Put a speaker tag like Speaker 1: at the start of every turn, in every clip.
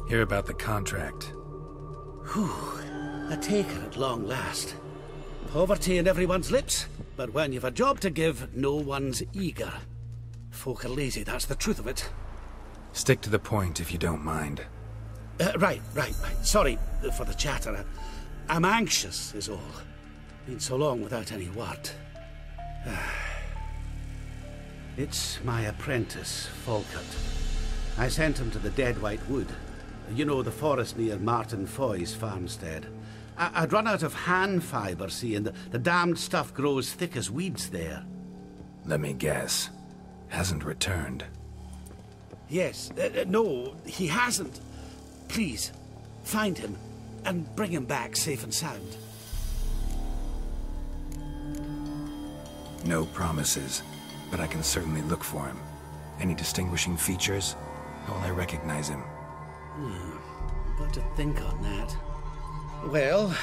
Speaker 1: Hear about the contract.
Speaker 2: Whew. A taker at long last. Poverty in everyone's lips, but when you've a job to give, no one's eager. Folk are lazy, that's the truth of it.
Speaker 1: Stick to the point if you don't mind.
Speaker 2: Right. Sorry for the chatter. I'm anxious, is all. Been so long without any word. It's my apprentice, Falkert. I sent him to the Dead White Wood. You know, the forest near Martin Foy's farmstead. I'd run out of hand fibre, see, and the damned stuff grows thick as weeds there.
Speaker 1: Let me guess. Hasn't returned.
Speaker 2: Yes. No, he hasn't. Please, find him and bring him back safe and sound.
Speaker 1: No promises, but I can certainly look for him. Any distinguishing features? How will I recognize him?
Speaker 2: Got to think on that. Well,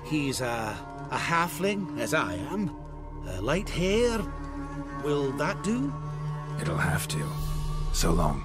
Speaker 2: he's a halfling, as I am. Light hair. Will that do?
Speaker 1: It'll have to. So long.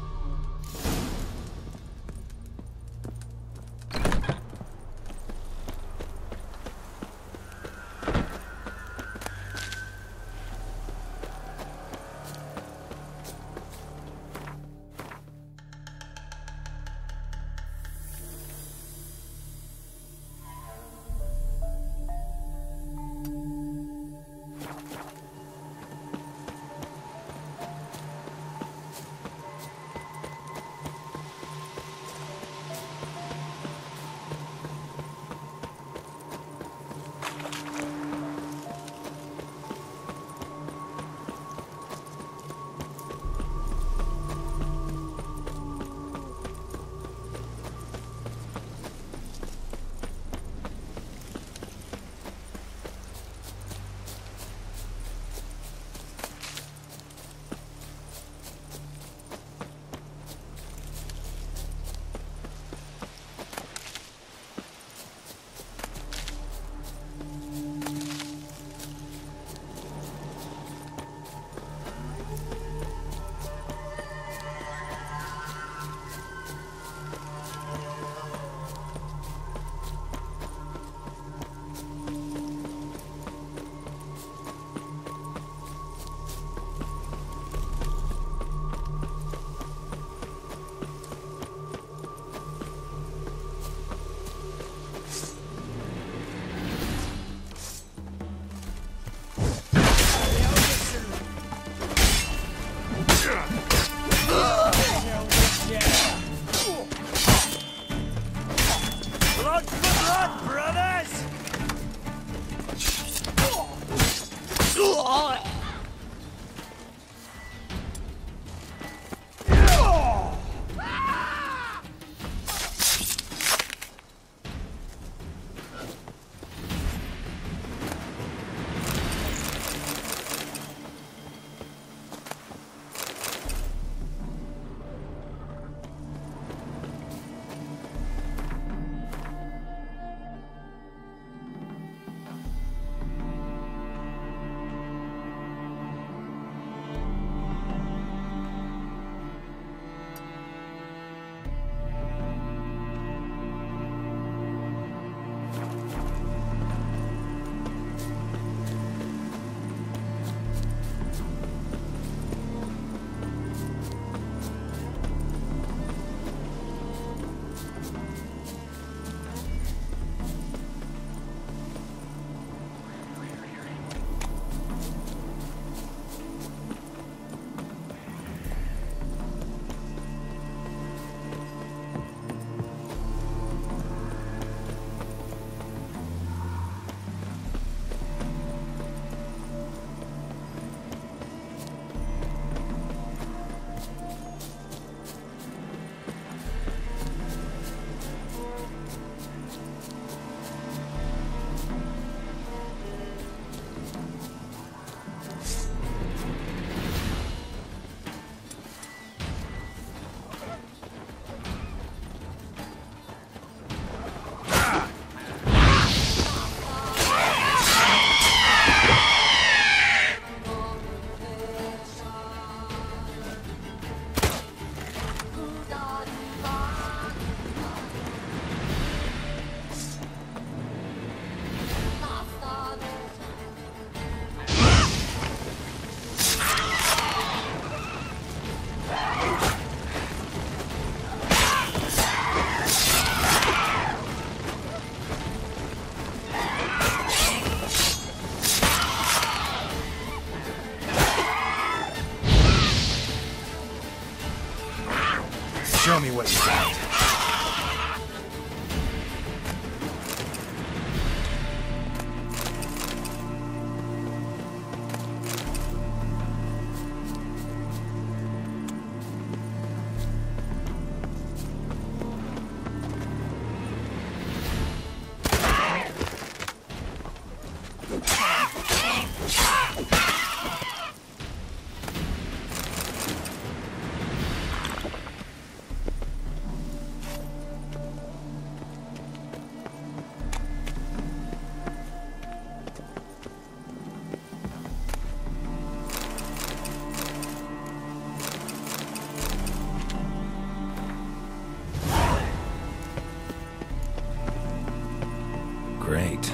Speaker 1: great.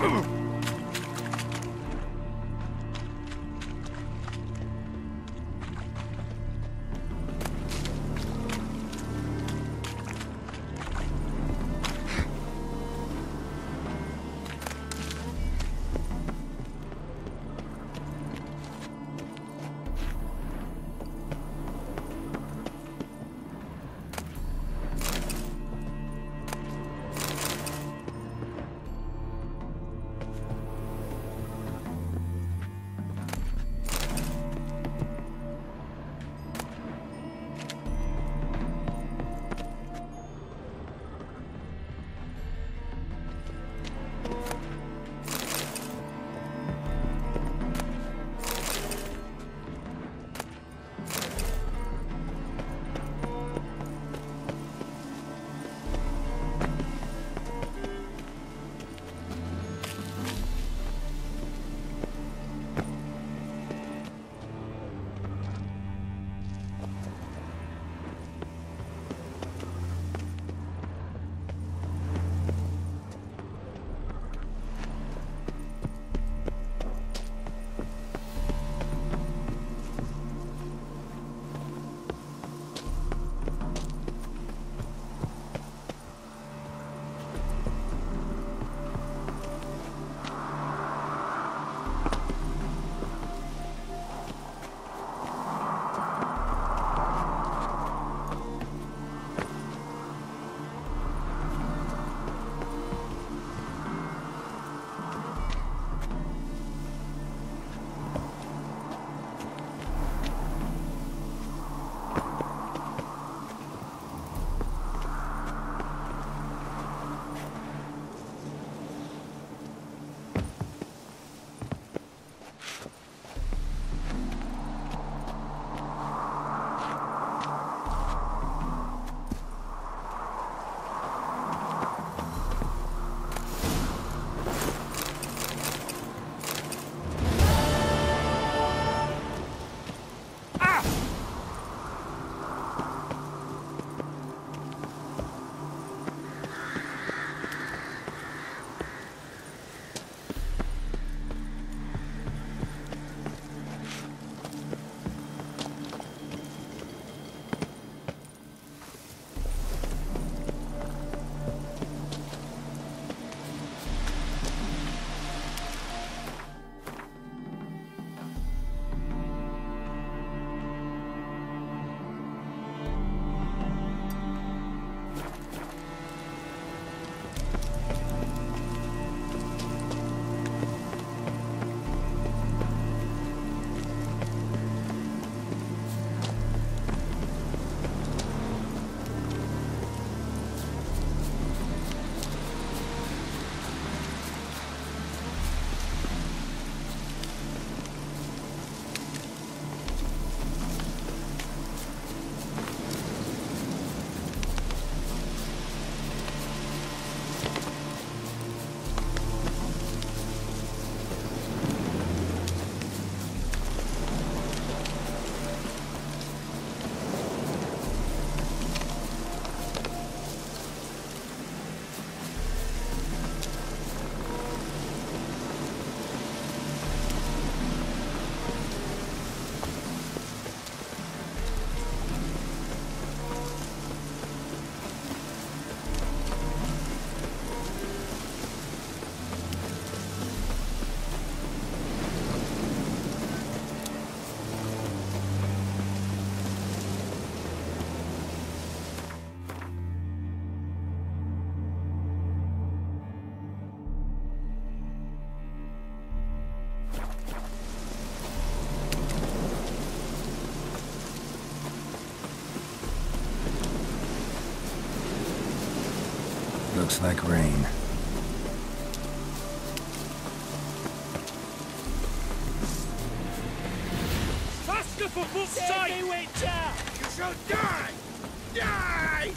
Speaker 1: Looks like rain.
Speaker 3: Faster for full sight! You shall die! Die!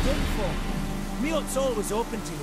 Speaker 3: in for? Me hut's always open to you.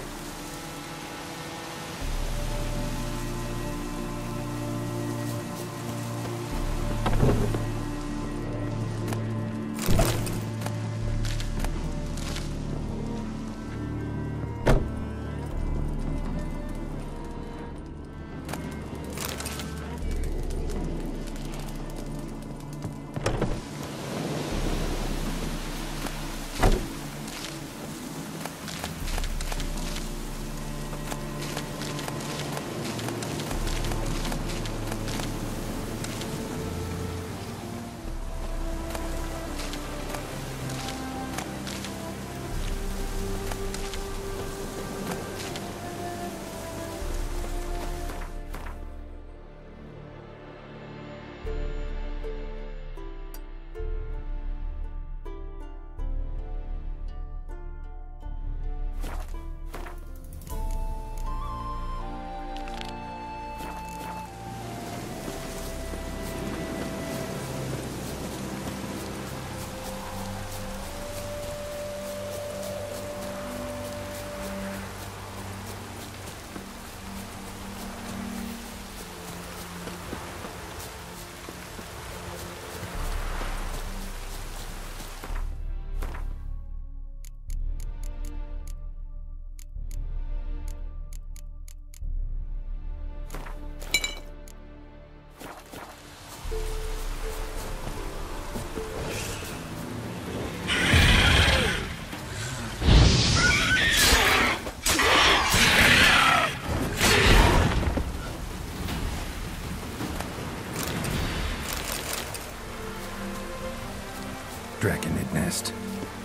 Speaker 1: Draconid nest.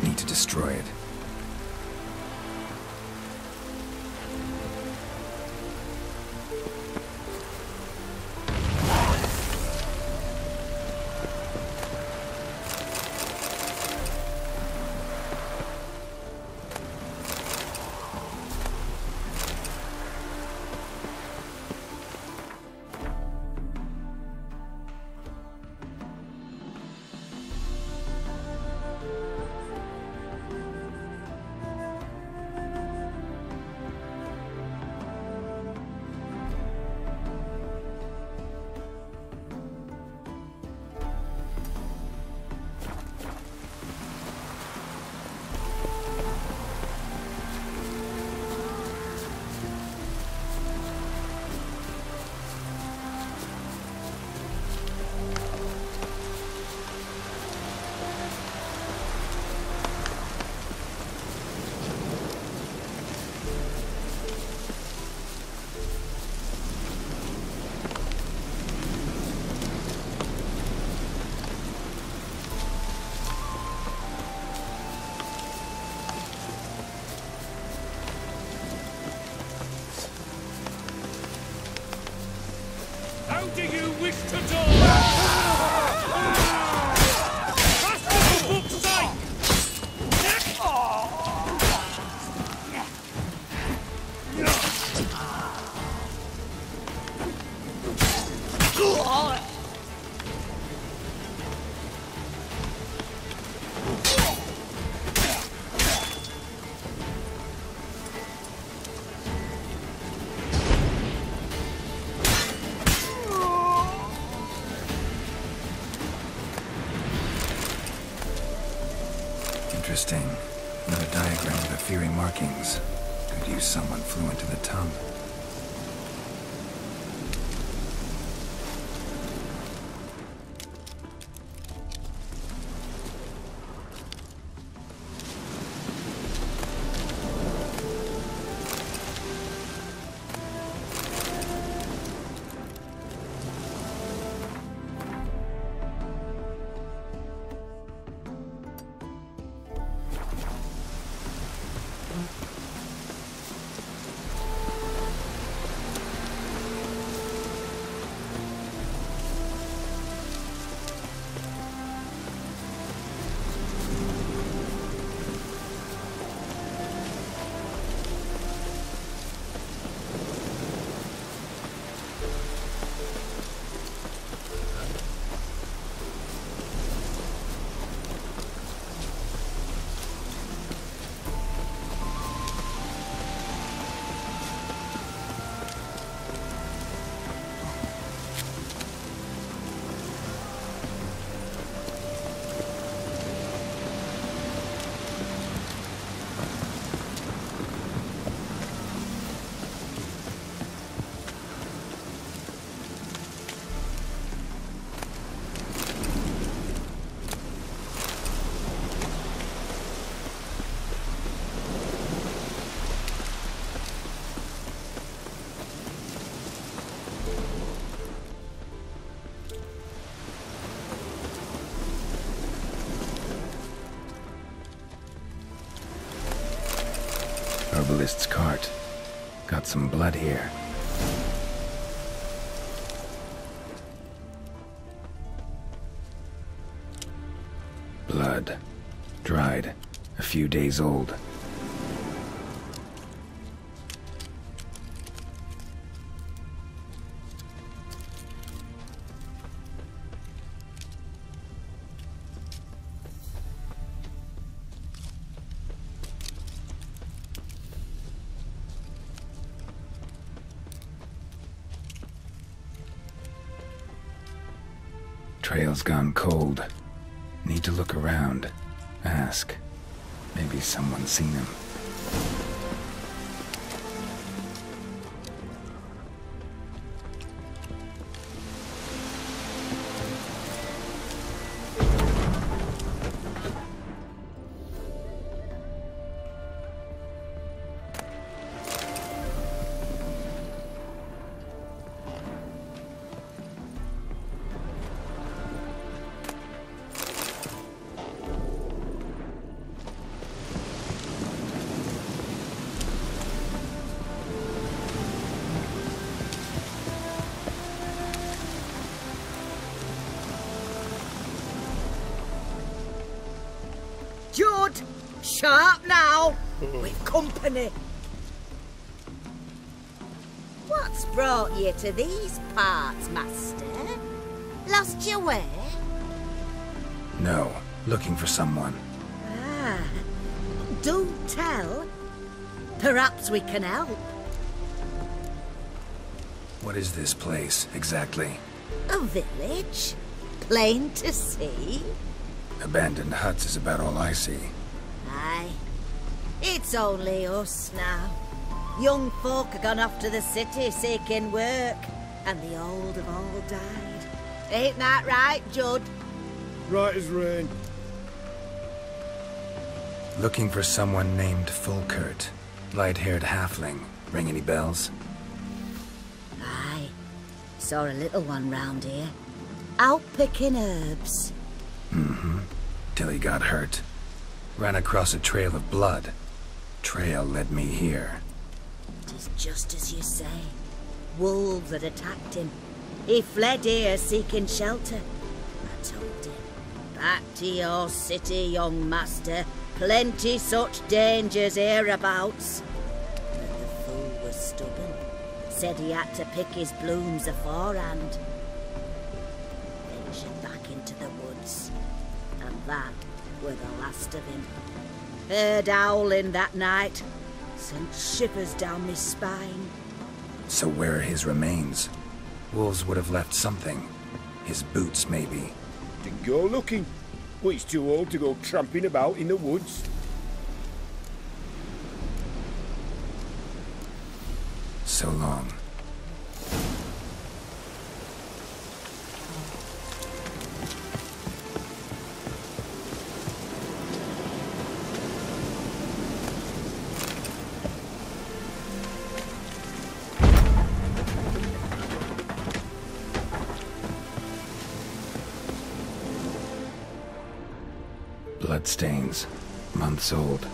Speaker 1: Need to destroy it.
Speaker 3: How do you wish to die? Faster for book's sake!
Speaker 1: Interesting. Another diagram with Aphiri markings. Could use someone fluent in the tongue. herbalist's cart. Got some blood here. Blood. Dried. A few days old. Trail's gone cold. Need to look around. Ask. Maybe someone's seen him.
Speaker 4: Judd! Sharp now! We've company. What's brought you to these parts, master? Lost your way?
Speaker 1: No. Looking for someone.
Speaker 4: Ah, do tell. Perhaps we can help.
Speaker 1: What is this place, exactly?
Speaker 4: A village? Plain to see?
Speaker 1: Abandoned huts is about all I see.
Speaker 4: Aye. It's only us now. Young folk have gone off to the city seeking work, and the old have all died. Ain't that right, Judd?
Speaker 3: Right as rain.
Speaker 1: Looking for someone named Fulkert. Light-haired halfling. Ring any bells?
Speaker 4: Aye. Saw a little one round here. Out picking herbs.
Speaker 1: Mm-hmm. Till he got hurt. Ran across a trail of blood. Trail led me here.
Speaker 4: It is just as you say. Wolves had attacked him. He fled here seeking shelter. I told him, back to your city, young master. Plenty such dangers hereabouts. But the fool was stubborn. Said he had to pick his blooms aforehand. Ventured back into the woods. And that were the last of him. Heard howling that night. Sent shivers down my spine.
Speaker 1: So where are his remains? Wolves would have left something. His boots, maybe.
Speaker 5: Didn't go looking. But he's too old to go tramping about in the woods.
Speaker 1: So long. Bloodstains. Months old.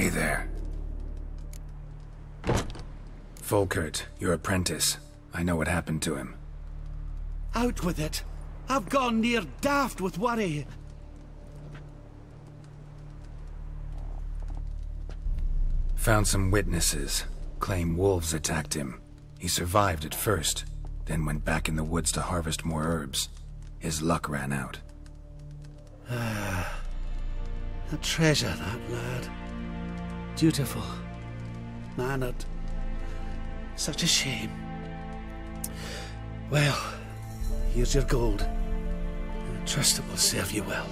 Speaker 1: Hey there. Volkert, your apprentice. I know what happened to him.
Speaker 2: Out with it. I've gone near daft with worry.
Speaker 1: Found some witnesses. Claim wolves attacked him. He survived at first, then went back in the woods to harvest more herbs. His luck ran out.
Speaker 2: A treasure, that lad. Dutiful. Mannered. Such a shame. Well, here's your gold. I trust it will serve you well.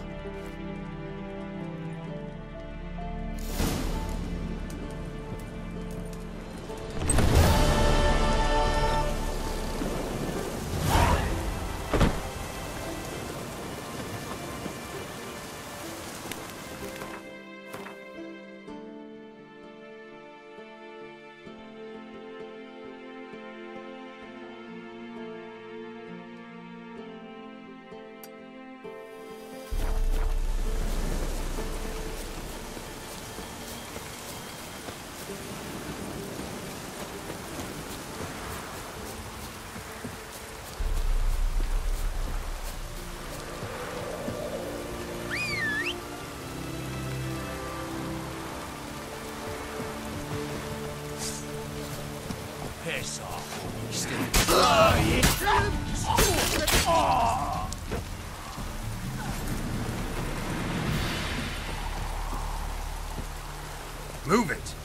Speaker 1: Move it!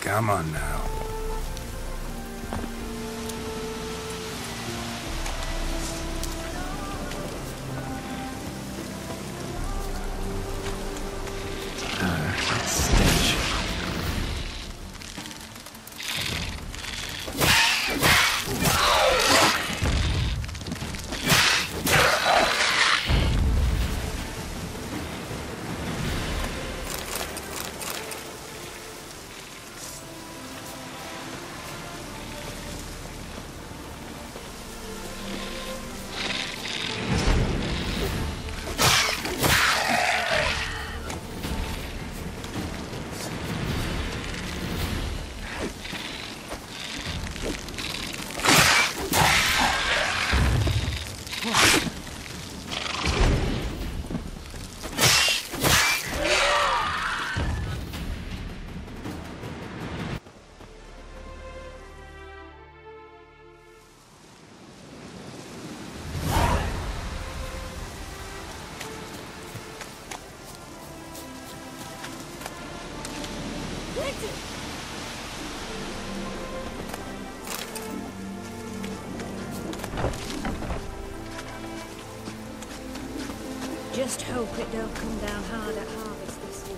Speaker 1: Come on now. Stench.
Speaker 6: Just hope it don't come down hard at harvest this year.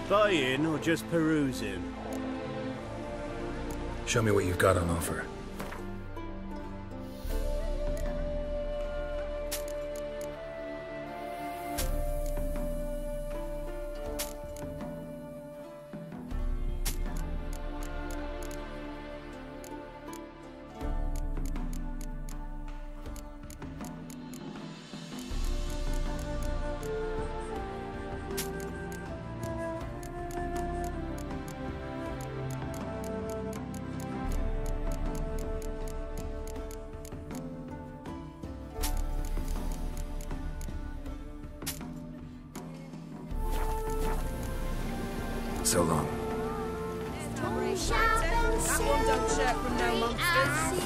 Speaker 7: Buying or just perusing?
Speaker 1: Show me what you've got on offer. So long.
Speaker 8: That one don't shirk from no monsters.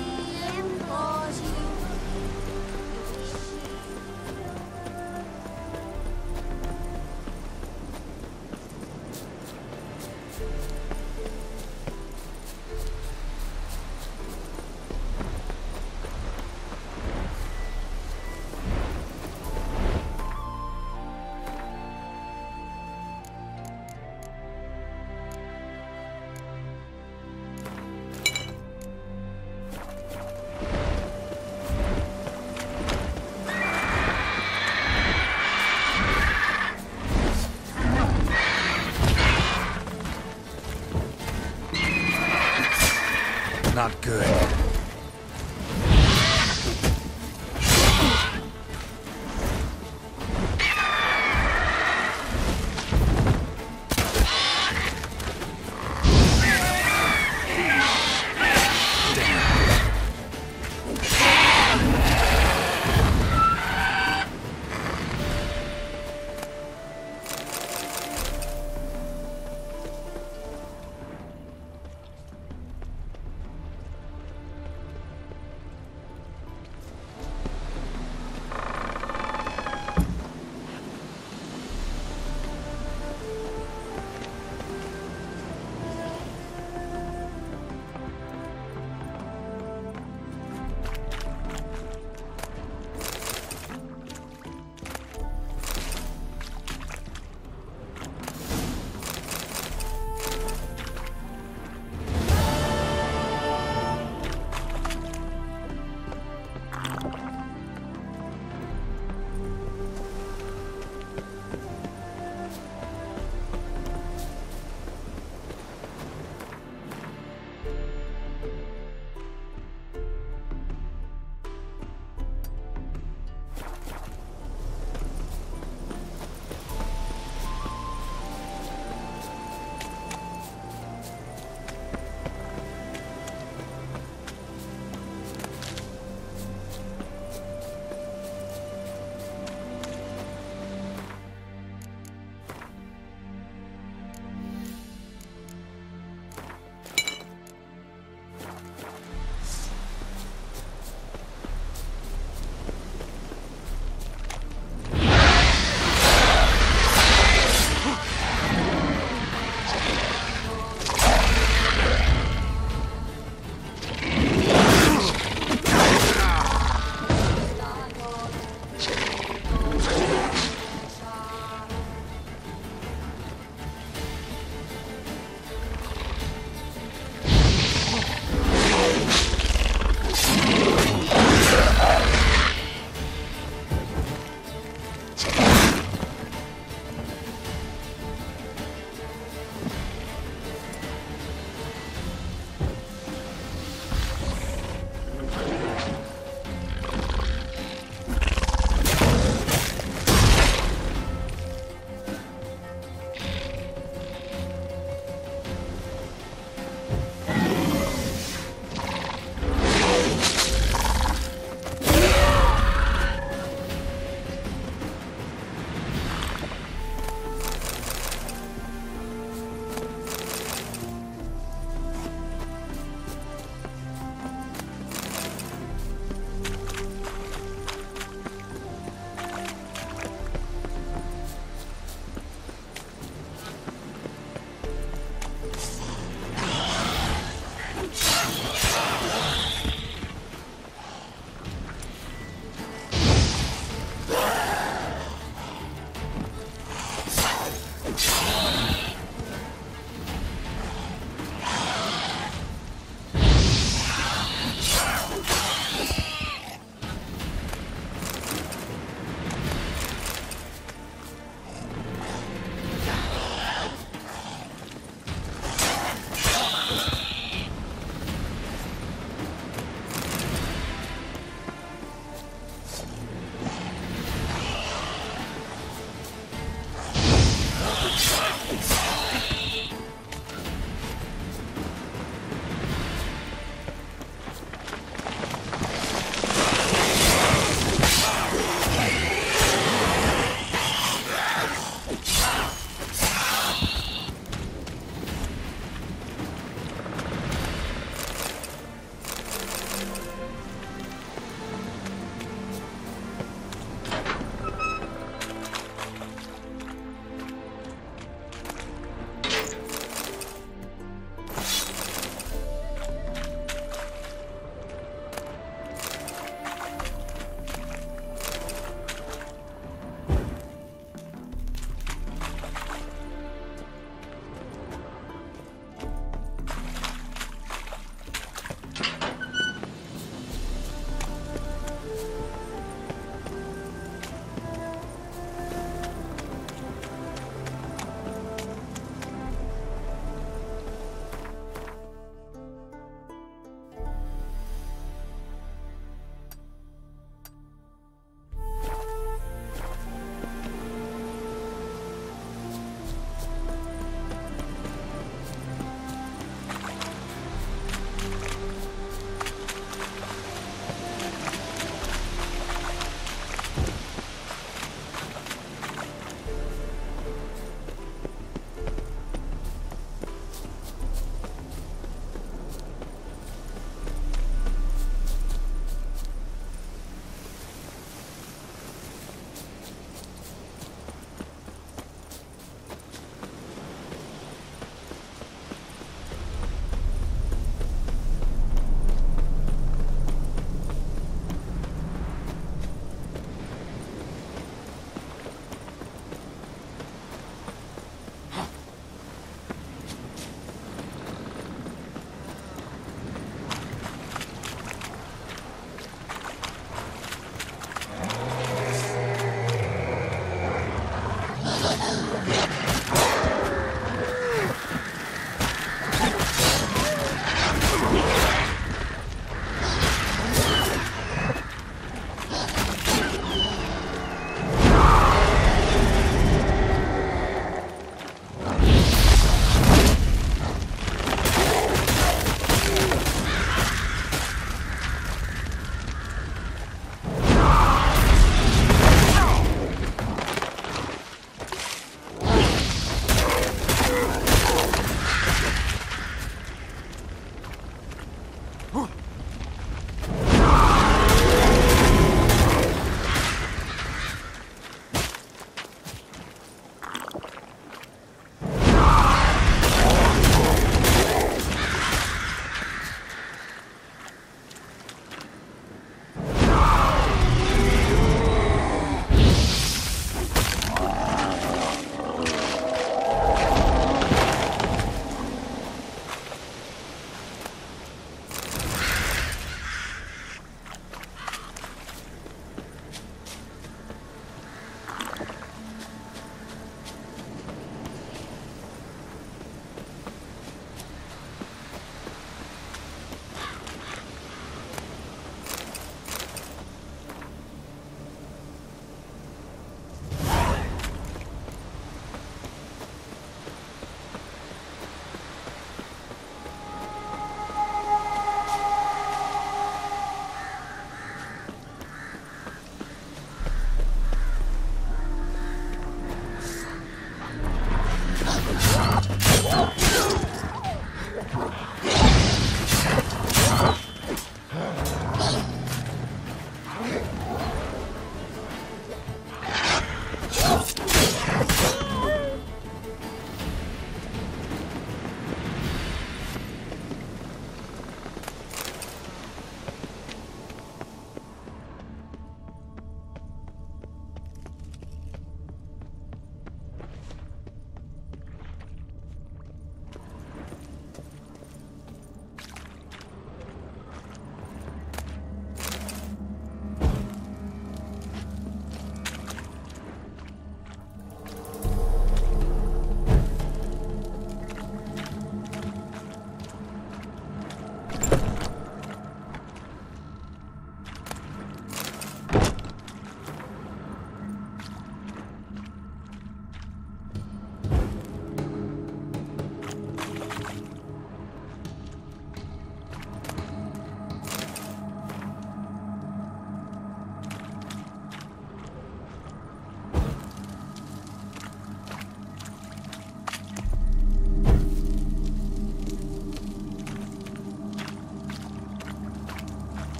Speaker 1: Not good.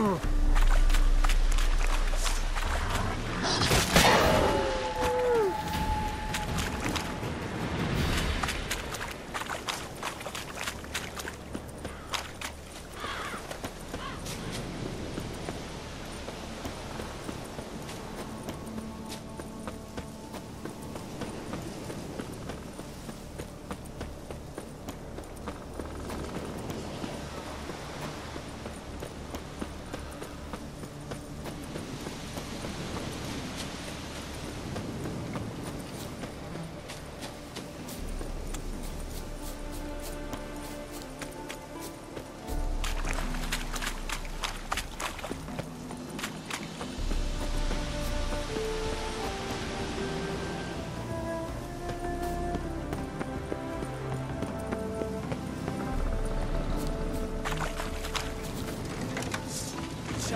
Speaker 8: Shall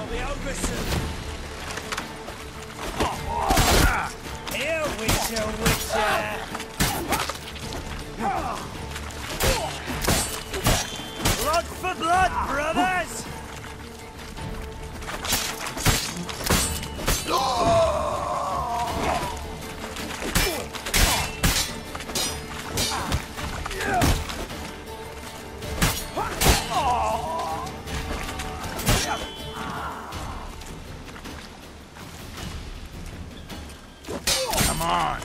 Speaker 8: be over soon. Here, Witcher, Witcher. Blood for blood, brothers!
Speaker 1: Come on!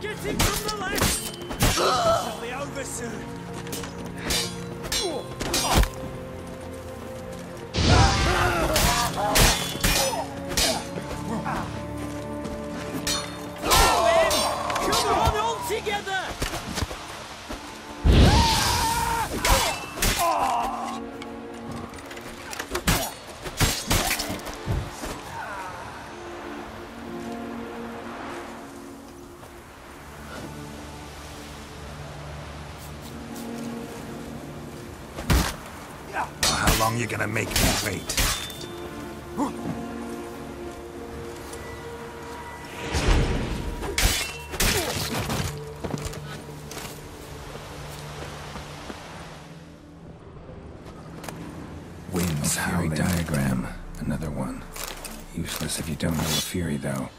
Speaker 8: Getting from the left! Shall be over soon. Come on, all together!
Speaker 1: How long you gonna make me wait? Ophiri diagram. Another one. Useless if you don't know Ophiri, though.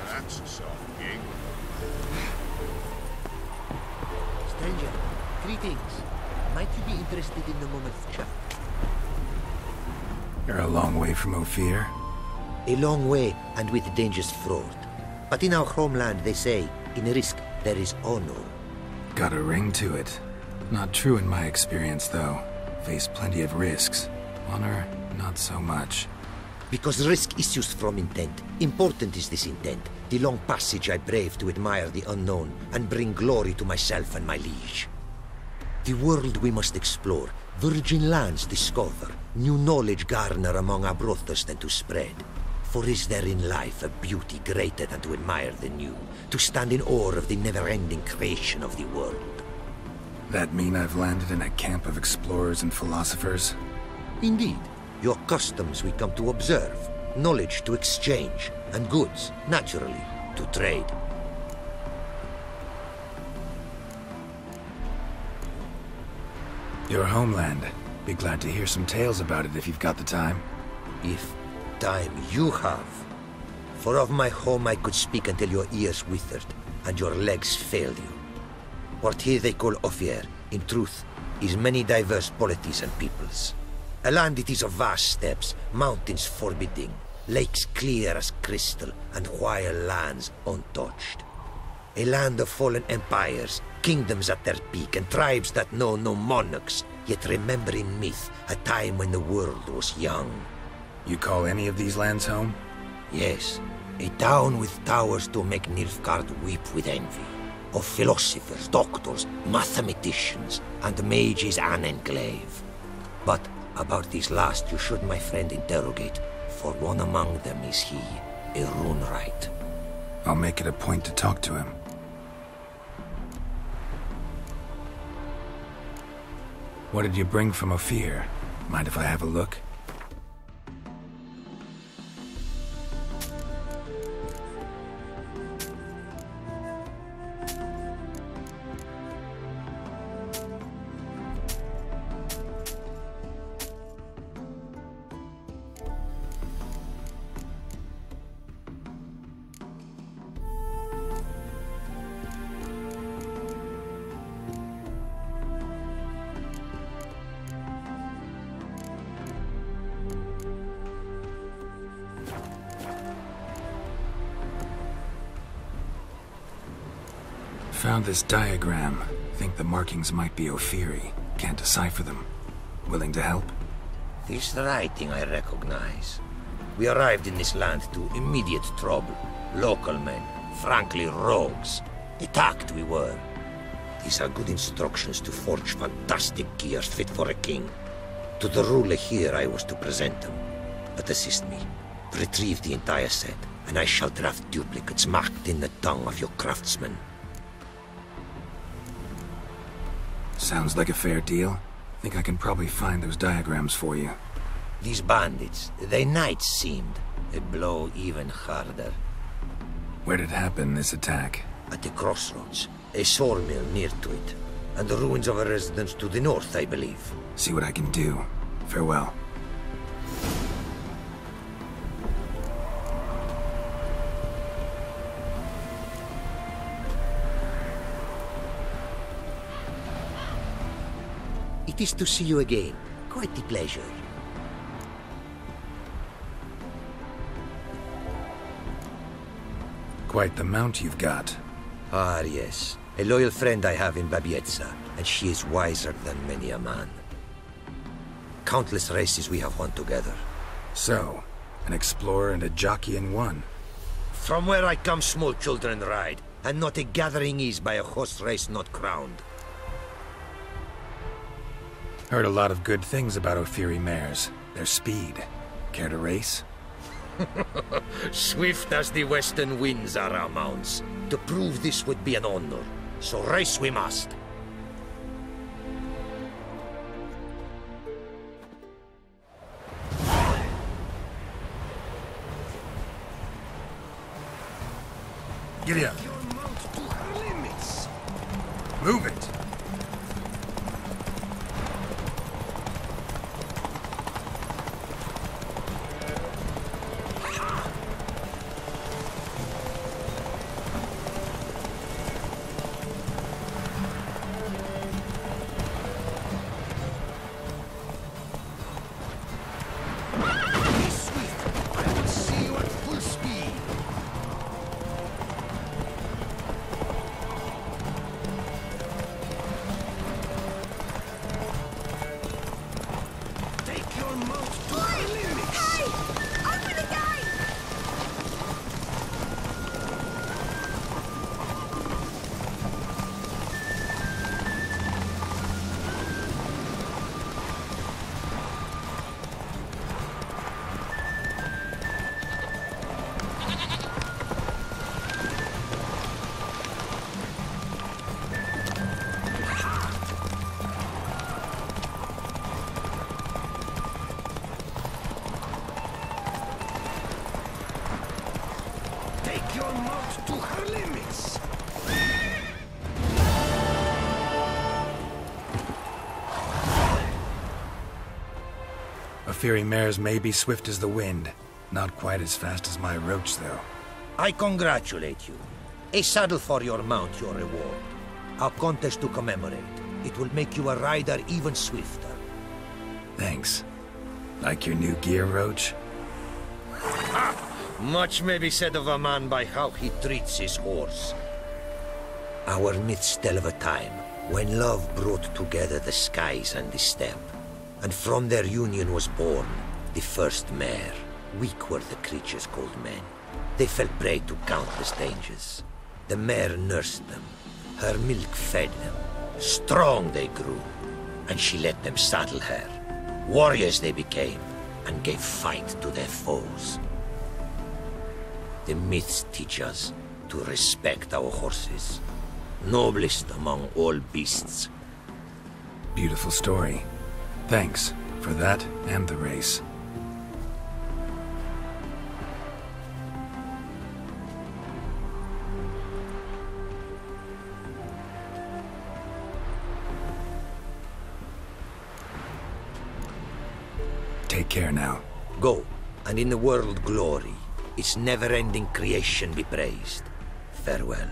Speaker 9: That's a soft gig.
Speaker 10: Stranger, greetings. Might you be interested in a moment's chat?
Speaker 1: You're a long way from Ophir.
Speaker 10: A long way, and with dangers fraught. But in our homeland, they say, in risk, there is honor.
Speaker 1: Got a ring to it. Not true in my experience, though. Faced plenty of risks. Honor, not so much.
Speaker 10: Because risk issues from intent. Important is this intent. The long passage I brave to admire the unknown, and bring glory to myself and my liege. The world we must explore, virgin lands discover, new knowledge garner among our brothers than to spread. For is there in life a beauty greater than to admire the new, to stand in awe of the never-ending creation of the world?
Speaker 1: That mean I've landed in a camp of explorers and philosophers?
Speaker 10: Indeed. Your customs we come to observe, knowledge to exchange, and goods, naturally, to trade.
Speaker 1: Your homeland. Be glad to hear some tales about it if you've got the time.
Speaker 10: If time you have. For of my home I could speak until your ears withered, and your legs failed you. What here they call Ophir, in truth, is many diverse polities and peoples. A land it is of vast steppes, mountains forbidding, lakes clear as crystal, and wild lands untouched. A land of fallen empires, kingdoms at their peak, and tribes that know no monarchs, yet remember in myth a time when the world was young.
Speaker 1: You call any of these lands home?
Speaker 10: Yes, a town with towers to make Nilfgaard weep with envy. Of philosophers, doctors, mathematicians, and mages an enclave. But about these last you should, my friend, interrogate, for one among them is he, a Runewright.
Speaker 1: I'll make it a point to talk to him. What did you bring from Ophir? Mind if I have a look? Found this diagram. Think the markings might be Ophiri. Can't decipher them. Willing to help?
Speaker 10: This writing I recognize. We arrived in this land to immediate trouble. Local men, frankly rogues. Attacked we were. These are good instructions to forge fantastic gears fit for a king. To the ruler here I was to present them. But assist me. Retrieve the entire set, and I shall draft duplicates marked in the tongue of your craftsmen.
Speaker 1: Sounds like a fair deal. Think I can probably find those diagrams for you.
Speaker 10: These bandits, they knights seemed. They blow even harder.
Speaker 1: Where did it happen, this attack?
Speaker 10: At the crossroads. A sawmill near to it. And the ruins of a residence to the north, I believe.
Speaker 1: See what I can do. Farewell.
Speaker 10: It is to see you again. Quite the pleasure.
Speaker 1: Quite the mount you've got.
Speaker 10: Ah, yes. A loyal friend I have in Babietza, and she is wiser than many a man. Countless races we have won together.
Speaker 1: So, an explorer and a jockey in one.
Speaker 10: From where I come, small children ride, and not a gathering is by a horse race not crowned.
Speaker 1: Heard a lot of good things about Ophiri mares. Their speed. Care to race?
Speaker 10: Swift as the western winds are our mounts. To prove this would be an honor. So race we must.
Speaker 1: Giddy up. Move it. Ophiri mares may be swift as the wind. Not quite as fast as my roach, though.
Speaker 10: I congratulate you. A saddle for your mount, your reward. A contest to commemorate. It will make you a rider even swifter.
Speaker 1: Thanks. Like your new gear, Roach?
Speaker 10: Much may be said of a man by how he treats his horse. Our myths tell of a time when love brought together the skies and the steppe. And from their union was born the first mare. Weak were the creatures called men. They fell prey to countless dangers. The mare nursed them. Her milk fed them. Strong they grew. And she let them saddle her. Warriors they became, and gave fight to their foes. The myths teach us to respect our horses. Noblest among all beasts.
Speaker 1: Beautiful story. Thanks for that and the race. Take care now.
Speaker 10: Go, and in the world glory, its never-ending creation be praised. Farewell.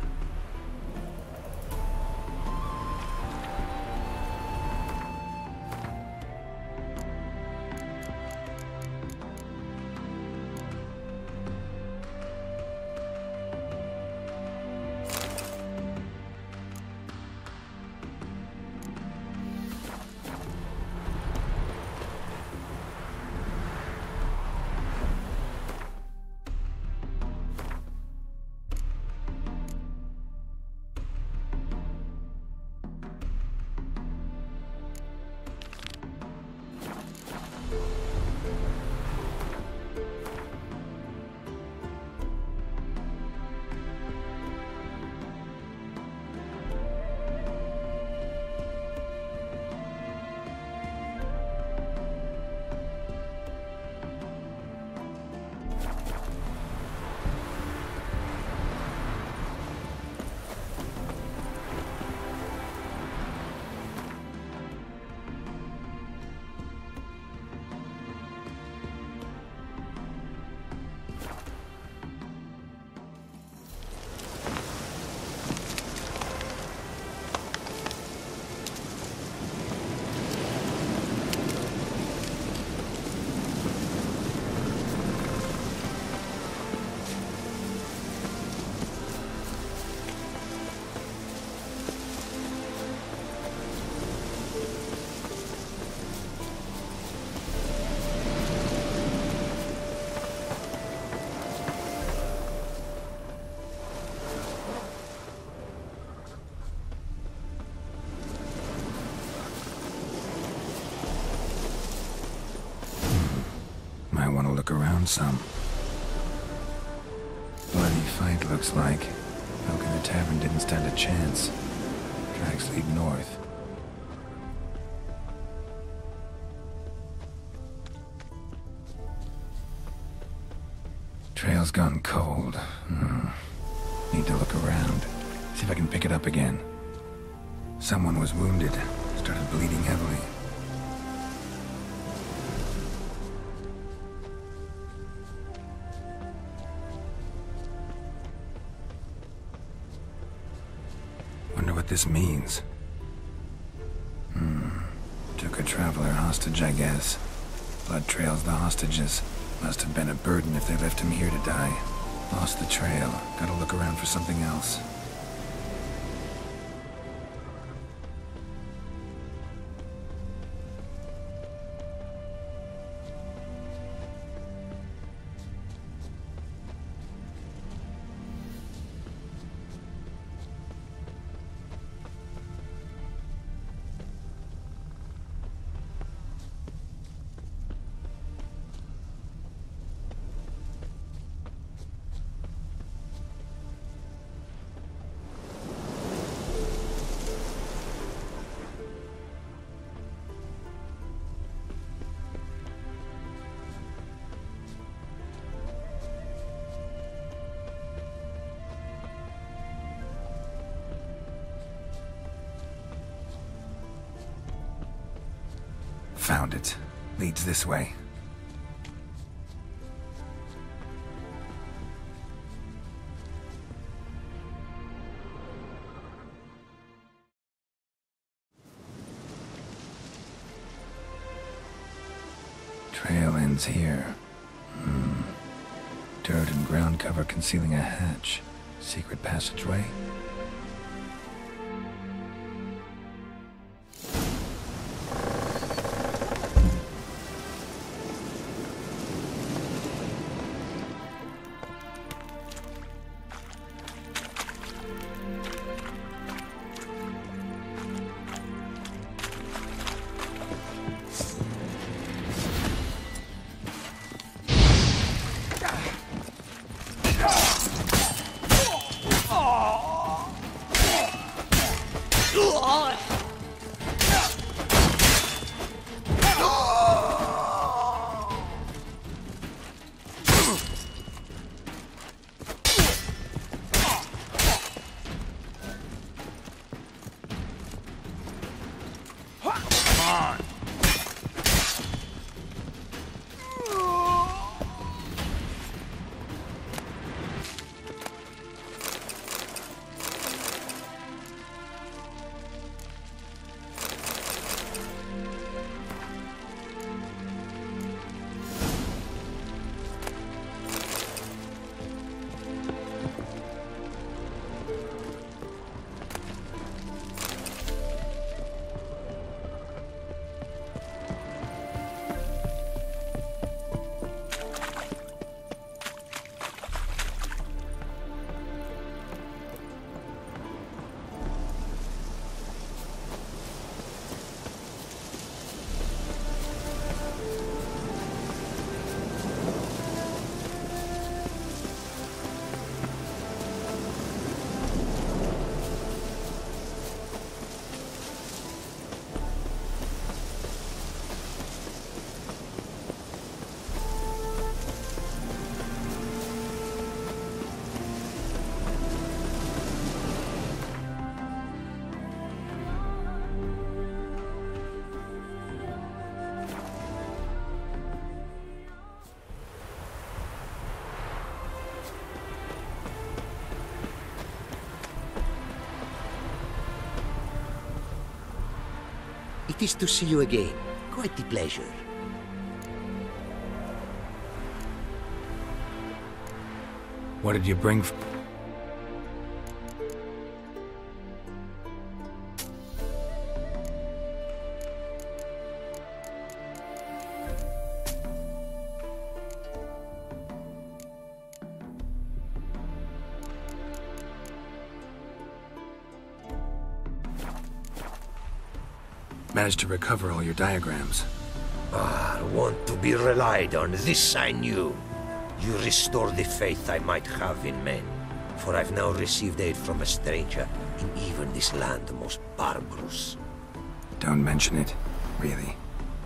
Speaker 1: look around some. Bloody fight, looks like. Folk in the tavern didn't stand a chance. Tracks lead north. Trail's gone cold. Need to look around. See if I can pick it up again. Someone was wounded. Started bleeding heavily. Wonder what this means. Took a traveler hostage, I guess. Blood trails the hostages. Must have been a burden if they left him here to die. Lost the trail. Gotta look around for something else. Found it. Leads this way. Trail ends here. Dirt and ground cover concealing a hatch. Secret passageway?
Speaker 10: It is to see you again. Quite the pleasure.
Speaker 1: What did you bring? Managed to recover all your diagrams.
Speaker 10: Want to be relied on, this I knew. You restore the faith I might have in men, for I've now received aid from a stranger in even this land most barbarous.
Speaker 1: Don't mention it, really.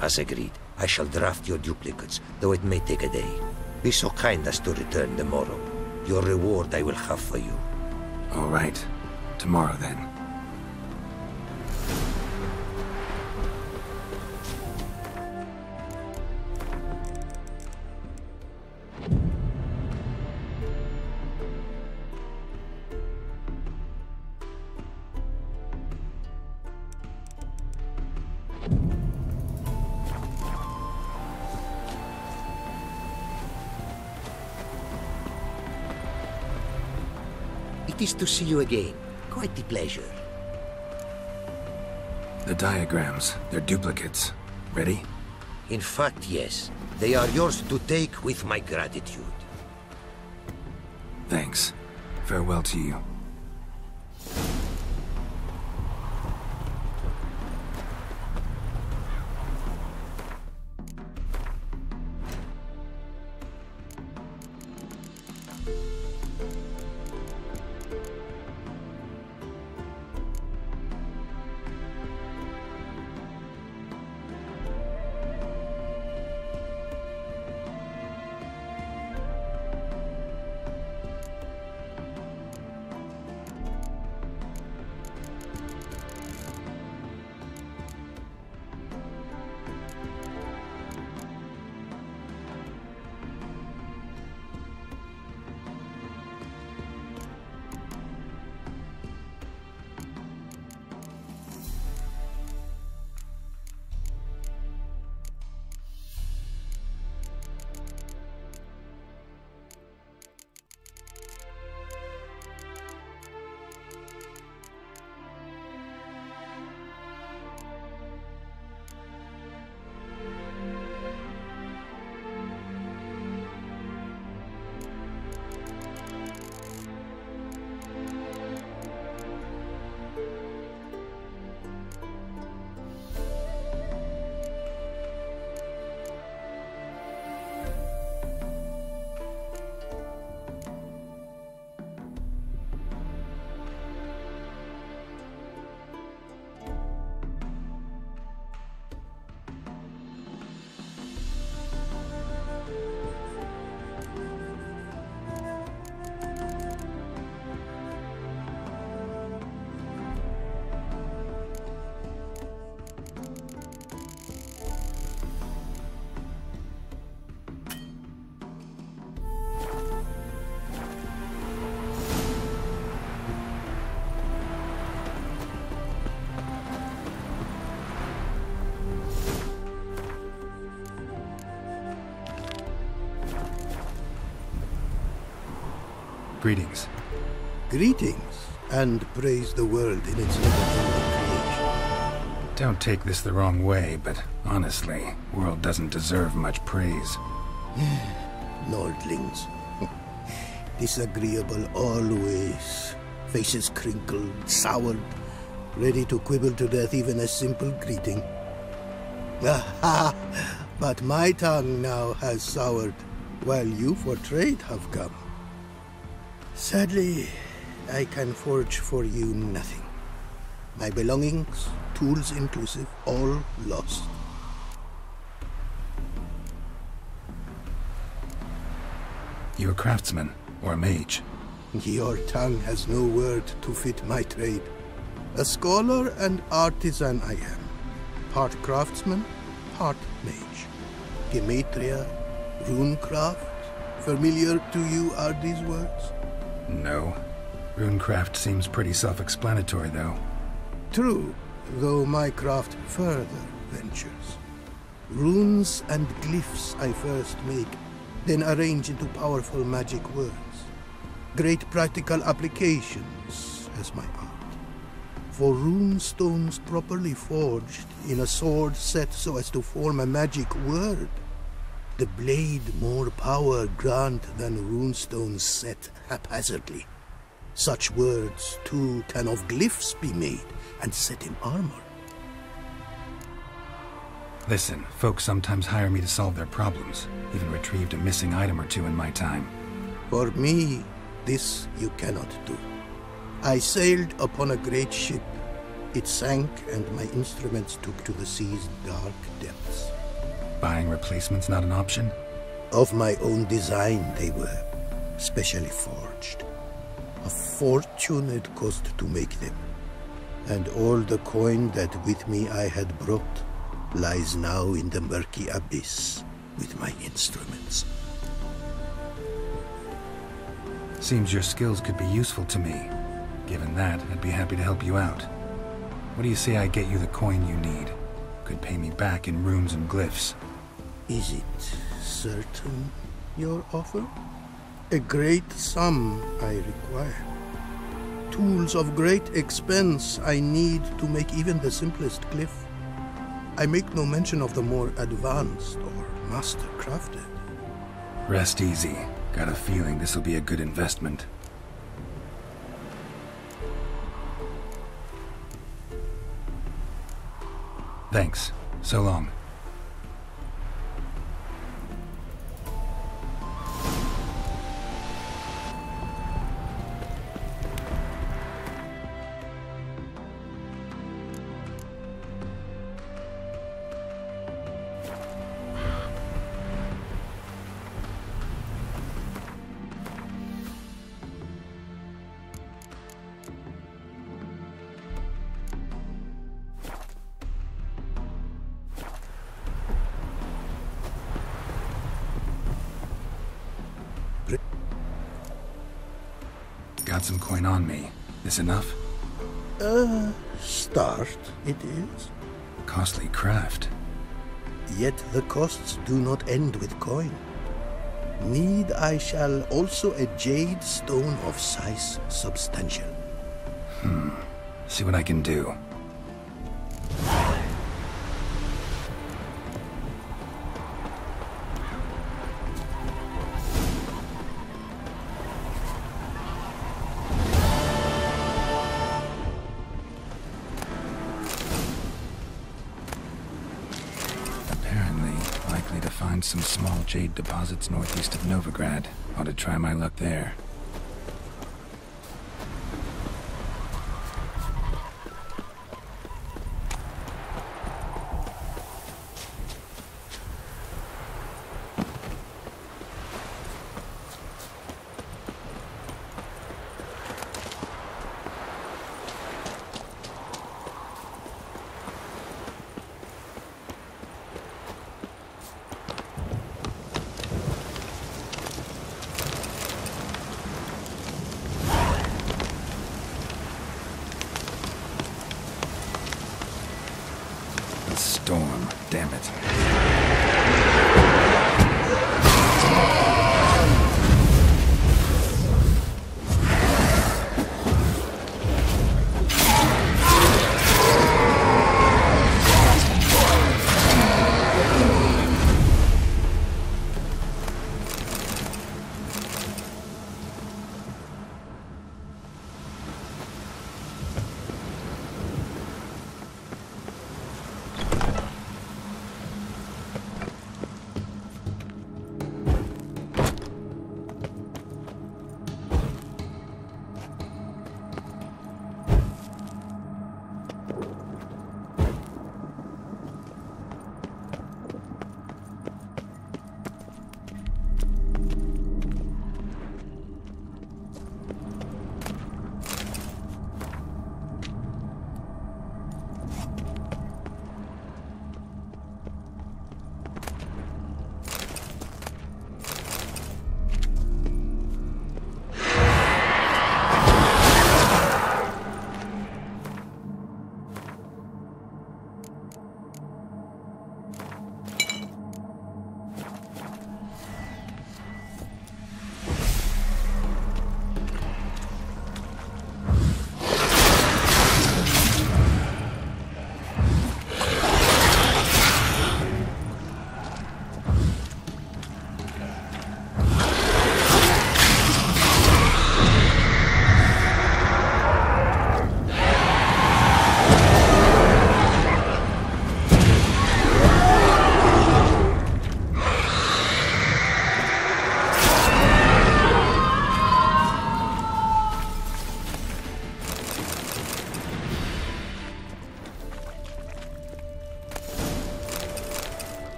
Speaker 10: As agreed, I shall draft your duplicates, though it may take a day. Be so kind as to return tomorrow. Your reward I will have for you.
Speaker 1: All right. Tomorrow, then.
Speaker 10: It is to see you again. Quite the pleasure.
Speaker 1: The diagrams, they're duplicates. Ready?
Speaker 10: In fact, yes. They are yours to take with my gratitude.
Speaker 1: Thanks. Farewell to you. Greetings.
Speaker 3: Greetings, and praise the world in its never-ending creation.
Speaker 1: Don't take this the wrong way, but honestly, world doesn't deserve much praise.
Speaker 3: Lordlings. Disagreeable always. Faces crinkled, soured, ready to quibble to death even a simple greeting. Aha! But my tongue now has soured, while you for trade have come. Sadly, I can forge for you nothing. My belongings, tools inclusive, all lost.
Speaker 1: You a craftsman, or a mage?
Speaker 3: Your tongue has no word to fit my trade. A scholar and artisan I am. Part craftsman, part mage. Gematria, runecraft. Familiar to you are these words?
Speaker 1: No. Runecraft seems pretty self-explanatory, though.
Speaker 3: True, though my craft further ventures. Runes and glyphs I first make, then arrange into powerful magic words. Great practical applications as my art. For rune stones properly forged in a sword set so as to form a magic word, the blade more power grant than runestones set haphazardly. Such words, too, can of glyphs be made and set in armor.
Speaker 1: Listen, folks sometimes hire me to solve their problems. Even retrieved a missing item or two in my time.
Speaker 3: For me, this you cannot do. I sailed upon a great ship. It sank, and my instruments took to the sea's dark depths.
Speaker 1: Buying replacements not an option?
Speaker 3: Of my own design they were, specially forged. A fortune it cost to make them. And all the coin that with me I had brought lies now in the murky abyss with my instruments.
Speaker 1: Seems your skills could be useful to me. Given that, I'd be happy to help you out. What do you say I get you the coin you need? Could pay me back in runes and glyphs.
Speaker 3: Is it certain, your offer? A great sum I require. Tools of great expense I need to make even the simplest glyph. I make no mention of the more advanced or master-crafted.
Speaker 1: Rest easy. Got a feeling this'll be a good investment. Thanks. So long. Got some coin on me. This enough?
Speaker 3: Start it is.
Speaker 1: Costly craft.
Speaker 3: Yet the costs do not end with coin. Need I shall also a jade stone of size substantial.
Speaker 1: See what I can do. Likely to find some small jade deposits northeast of Novigrad. Ought to try my luck there. Storm, damn it.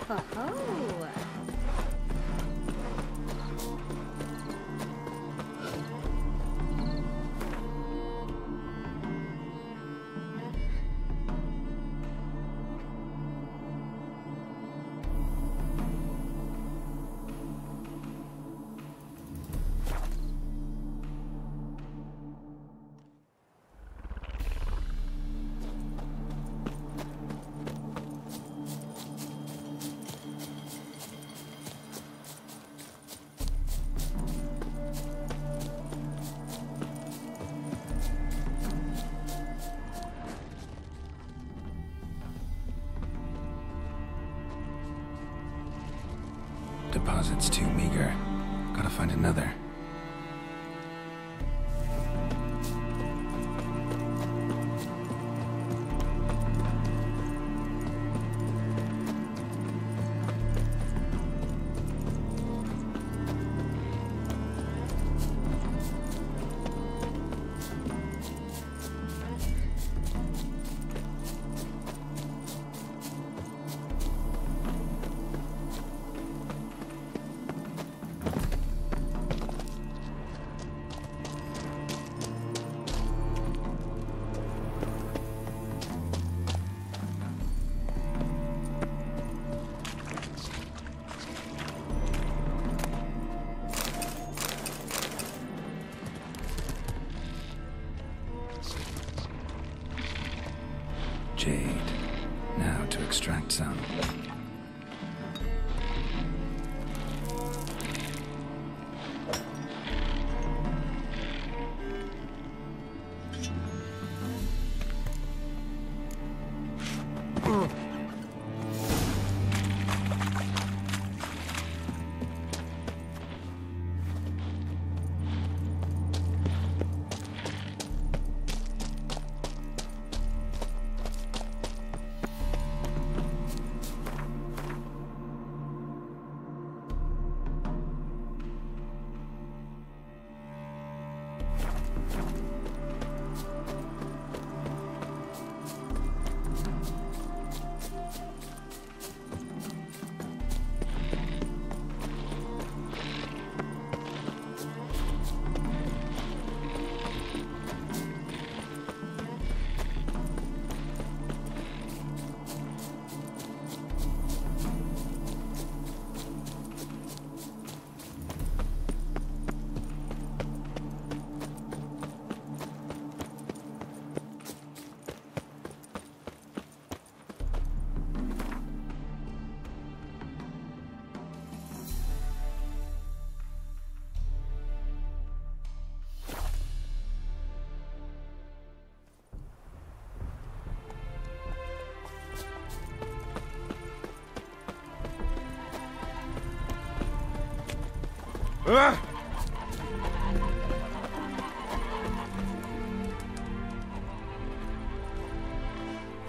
Speaker 6: Ho-ho!
Speaker 1: Deposit's too meager. Gotta find another. Jade. Now to extract some.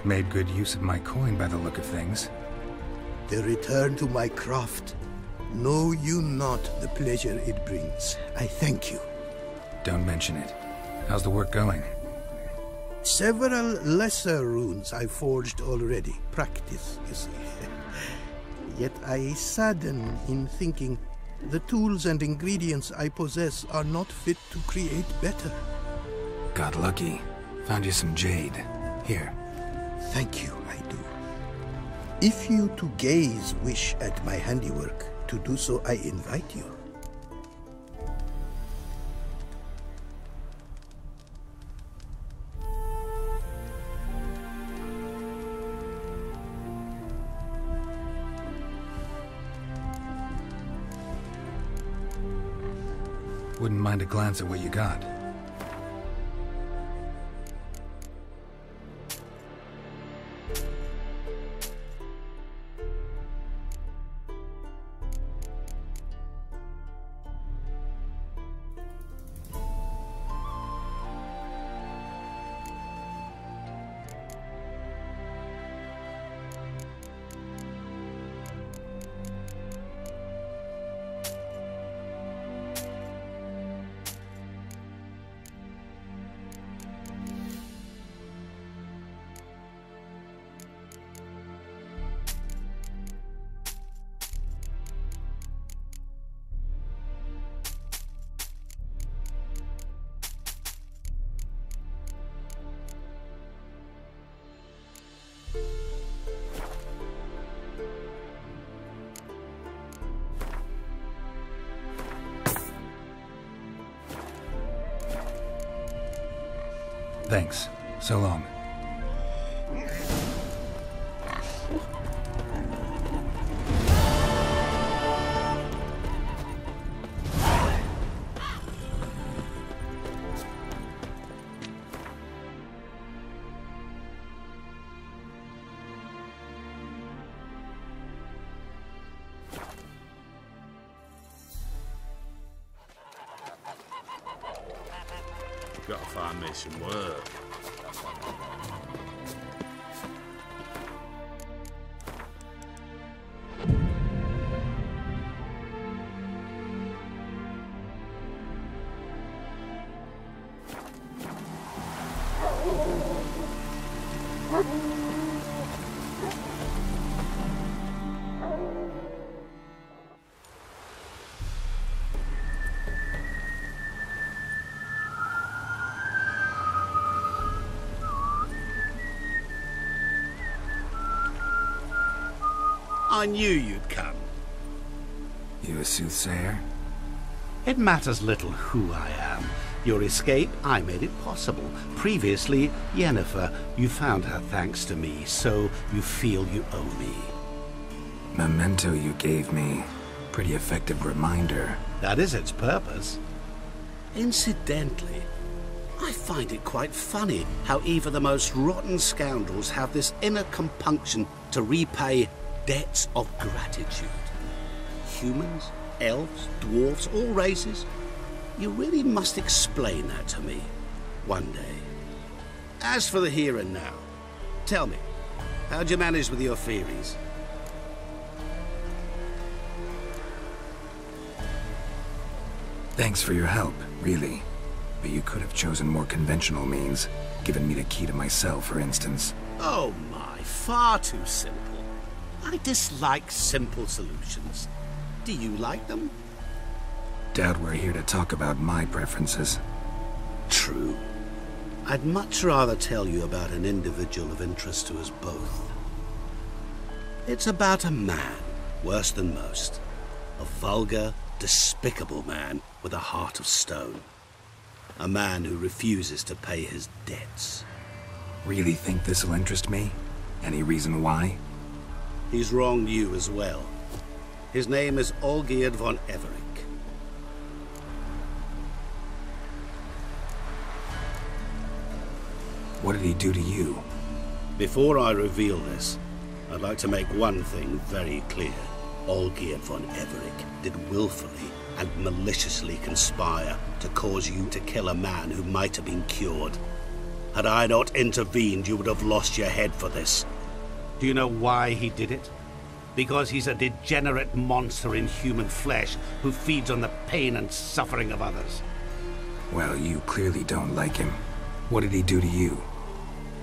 Speaker 1: Made good use of my coin by the look of things.
Speaker 3: The return to my craft. Know you not the pleasure it brings. I thank you.
Speaker 1: Don't mention it. How's the work going?
Speaker 3: Several lesser runes I forged already. Practice, you see. Yet I sadden in thinking the tools and ingredients I possess are not fit to create better.
Speaker 1: Got lucky. Found you some jade. Here.
Speaker 3: Thank you, I do. If you to gaze wish at my handiwork, to do so I invite you.
Speaker 1: Wouldn't mind a glance at what you got. Thanks. So long.
Speaker 9: Gotta find me some work.
Speaker 2: I knew you'd come.
Speaker 1: You a soothsayer?
Speaker 2: It matters little who I am. Your escape, I made it possible. Previously, Yennefer, you found her thanks to me, so you feel you owe me.
Speaker 1: Memento you gave me. Pretty effective reminder.
Speaker 2: That is its purpose. Incidentally, I find it quite funny how even the most rotten scoundrels have this inner compunction to repay debts of gratitude. Humans, elves, dwarves, all races. You really must explain that to me one day. As for the here and now, tell me, how'd you manage with your theories?
Speaker 1: Thanks for your help, really. But you could have chosen more conventional means. Given me the key to my cell, for instance.
Speaker 2: Oh my, far too simple. I dislike simple solutions. Do you like them?
Speaker 1: Doubt we're here to talk about my preferences.
Speaker 2: True. I'd much rather tell you about an individual of interest to us both. It's about a man, worse than most. A vulgar, despicable man with a heart of stone. A man who refuses to pay his debts.
Speaker 1: Really think this'll interest me? Any reason why?
Speaker 2: He's wronged you as well. His name is Olgierd von Everec.
Speaker 1: What did he do to you?
Speaker 2: Before I reveal this, I'd like to make one thing very clear. Olgierd von Everec did willfully and maliciously conspire to cause you to kill a man who might have been cured. Had I not intervened, you would have lost your head for this. Do you know why he did it? Because he's a degenerate monster in human flesh who feeds on the pain and suffering of others.
Speaker 1: Well, you clearly don't like him. What did he do to you?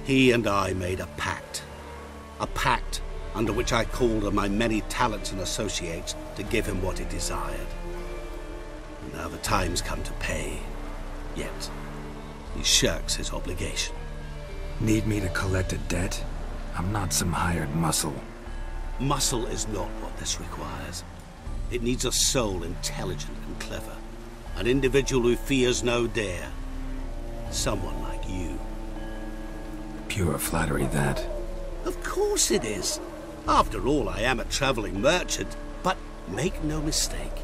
Speaker 2: He and I made a pact. A pact under which I called on my many talents and associates to give him what he desired. Now the time's come to pay. Yet, he shirks his obligation.
Speaker 1: Need me to collect a debt? I'm not some hired muscle.
Speaker 2: Muscle is not what this requires. It needs a soul intelligent and clever. An individual who fears no dare. Someone like you.
Speaker 1: Pure flattery, that.
Speaker 2: Of course it is. After all, I am a traveling merchant. But make no mistake,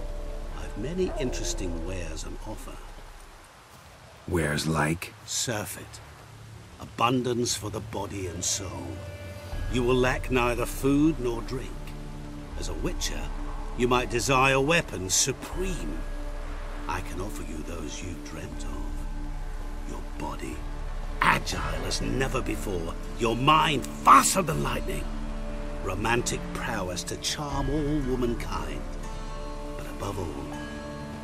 Speaker 2: I've many interesting wares on offer.
Speaker 1: Wares like?
Speaker 2: Surfeit. Abundance for the body and soul. You will lack neither food nor drink. As a witcher, you might desire weapons supreme. I can offer you those you dreamt of. Your body, agile as never before. Your mind, faster than lightning. Romantic prowess to charm all womankind. But above all,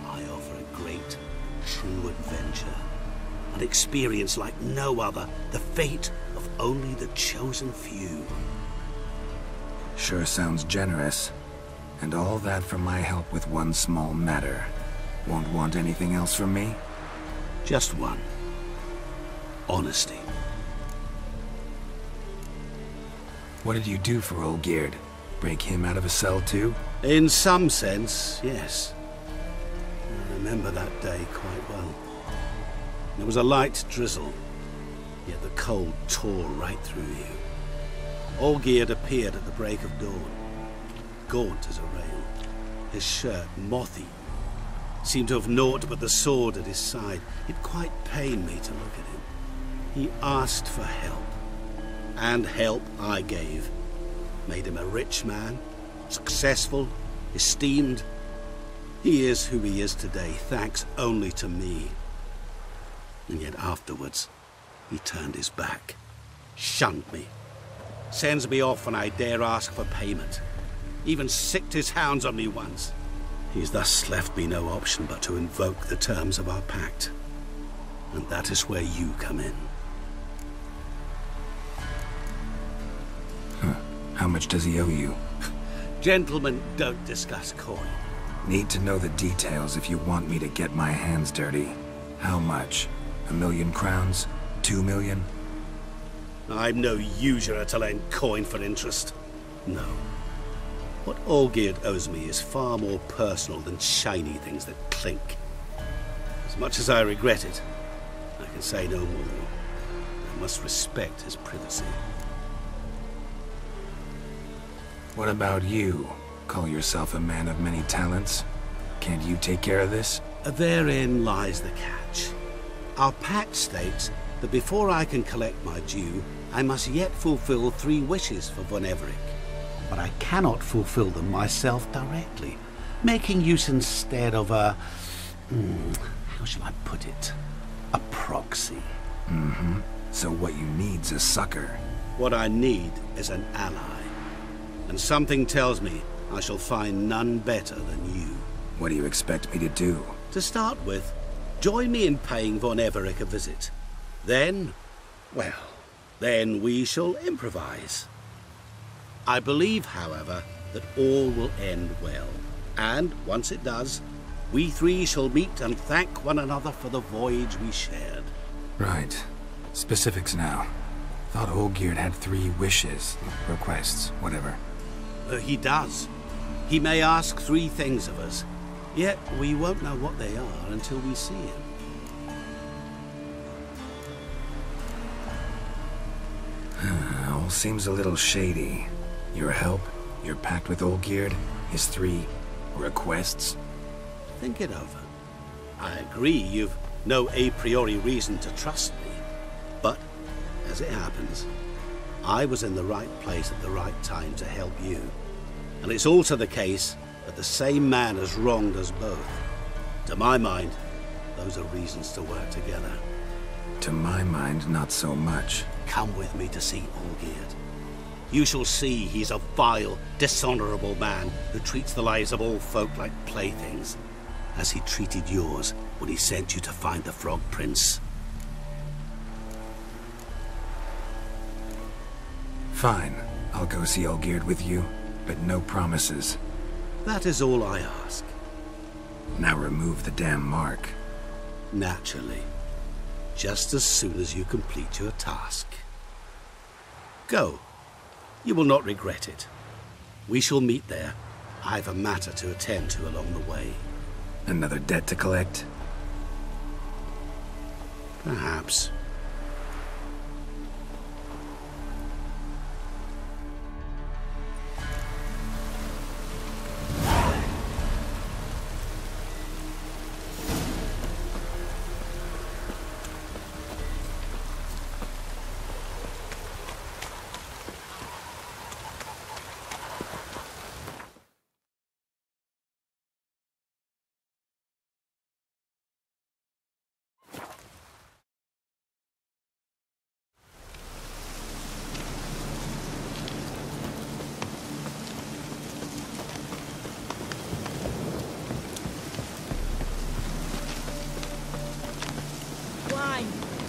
Speaker 2: I offer a great, true adventure. An experience like no other. The fate of only the chosen few.
Speaker 1: Sure sounds generous. And all that for my help with one small matter. Won't want anything else from me?
Speaker 2: Just one. Honesty.
Speaker 1: What did you do for Olgierd? Break him out of a cell too?
Speaker 2: In some sense, yes. I remember that day quite well. There was a light drizzle. yet the cold tore right through you. Olgierd appeared at the break of dawn, gaunt as a rail, his shirt mothy, seemed to have naught but the sword at his side. It quite pained me to look at him. He asked for help, and help I gave. Made him a rich man, successful, esteemed. He is who he is today, thanks only to me. And yet afterwards, he turned his back, shunned me, sends me off when I dare ask for payment, even sicked his hounds on me once. He's thus left me no option but to invoke the terms of our pact. And that is where you come in.
Speaker 1: How much does he owe you?
Speaker 2: Gentlemen don't discuss coin.
Speaker 1: Need to know the details if you want me to get my hands dirty. How much? 1,000,000 crowns? 2,000,000?
Speaker 2: I'm no usurer to lend coin for interest. No. What Olgierd owes me is far more personal than shiny things that clink. As much as I regret it, I can say no more. I must respect his privacy.
Speaker 1: What about you? Call yourself a man of many talents? Can't you take care of this?
Speaker 2: Therein lies the catch. Our pact states that before I can collect my due, I must yet fulfill 3 wishes for Von Everec. But I cannot fulfill them myself directly, making use instead of a... how shall I put it? A proxy.
Speaker 1: So what you need's a sucker.
Speaker 2: What I need is an ally. And something tells me I shall find none better than you.
Speaker 1: What do you expect me to do?
Speaker 2: To start with, join me in paying Von Everec a visit. Then, well, then we shall improvise. I believe, however, that all will end well. And once it does, we 3 shall meet and thank one another for the voyage we shared.
Speaker 1: Right. Specifics now. Thought Olgierd had 3 wishes, requests, whatever.
Speaker 2: He does. He may ask 3 things of us, yet we won't know what they are until we see him.
Speaker 1: All seems a little shady. Your help, your pact with Olgierd, his 3 requests.
Speaker 2: Think it over. I agree you've no a priori reason to trust me, but as it happens, I was in the right place at the right time to help you. And it's also the case that the same man has wronged us both. To my mind, those are reasons to work together.
Speaker 1: To my mind, not so much.
Speaker 2: Come with me to see Olgierd. You shall see he's a vile, dishonorable man who treats the lives of all folk like playthings, as he treated yours when he sent you to find the Frog Prince.
Speaker 1: Fine. I'll go see Olgierd with you, but no promises.
Speaker 2: That is all I ask.
Speaker 1: Now remove the damn mark.
Speaker 2: Naturally. Just as soon as you complete your task. Go. You will not regret it. We shall meet there. I've a matter to attend to along the way.
Speaker 1: Another debt to collect?
Speaker 2: Perhaps.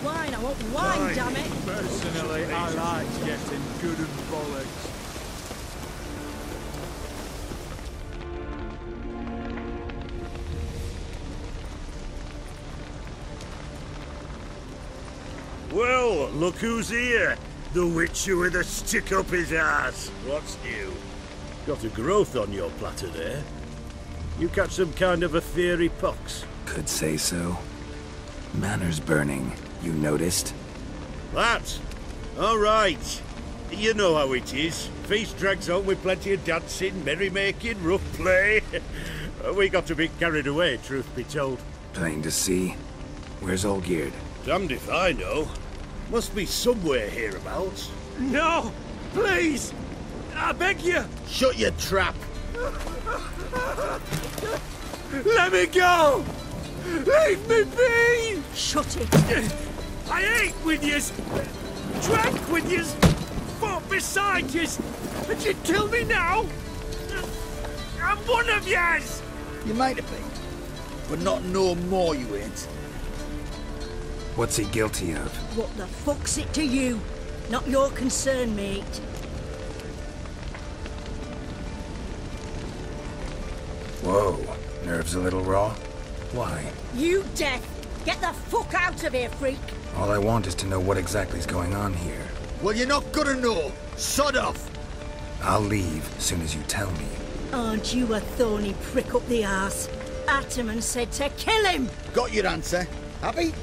Speaker 6: Wine, I want wine, damn it!
Speaker 8: Personally, I like getting good and bollocks.
Speaker 5: Well, look who's here. The Witcher with a stick up his ass. What's new? Got a growth on your platter there. You catch some kind of a fiery pox?
Speaker 1: Could say so. Manor's burning, you noticed?
Speaker 5: That? All right. You know how it is. Feast drags on with plenty of dancing, merrymaking, rough play. We got a bit carried away, truth be told.
Speaker 1: Plain to see. Where's Olgierd?
Speaker 5: Damned if I know. Must be somewhere hereabouts.
Speaker 8: No! Please! I beg you!
Speaker 5: Shut your trap!
Speaker 8: Let me go! Leave me be!
Speaker 4: Shut it!
Speaker 8: I ate with yous! Drank with yous! Fought beside yous! And you'd kill me now? I'm one of yous!
Speaker 11: You might have been, but not no more you ain't.
Speaker 1: What's he guilty of?
Speaker 4: What the fuck's it to you? Not your concern, mate.
Speaker 1: Whoa. Nerves a little raw? Why?
Speaker 4: You deaf! Get the fuck out of here, freak!
Speaker 1: All I want is to know what exactly is going on here.
Speaker 11: Well, you're not gonna know. Sod off.
Speaker 1: I'll leave as soon as you tell me.
Speaker 4: Aren't you a thorny prick up the arse? Ataman said to kill him!
Speaker 11: Got your answer. Happy?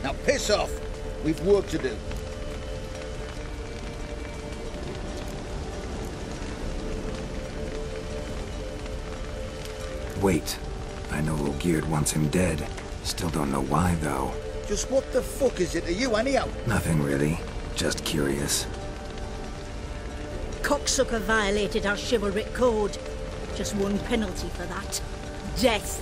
Speaker 11: Now piss off. We've work to do.
Speaker 1: Wait. I know Olgierd wants him dead. Still don't know why, though.
Speaker 11: Just what the fuck is it to you, anyhow?
Speaker 1: Nothing really. Just curious.
Speaker 4: Cocksucker violated our chivalric code. Just one penalty for that. Death.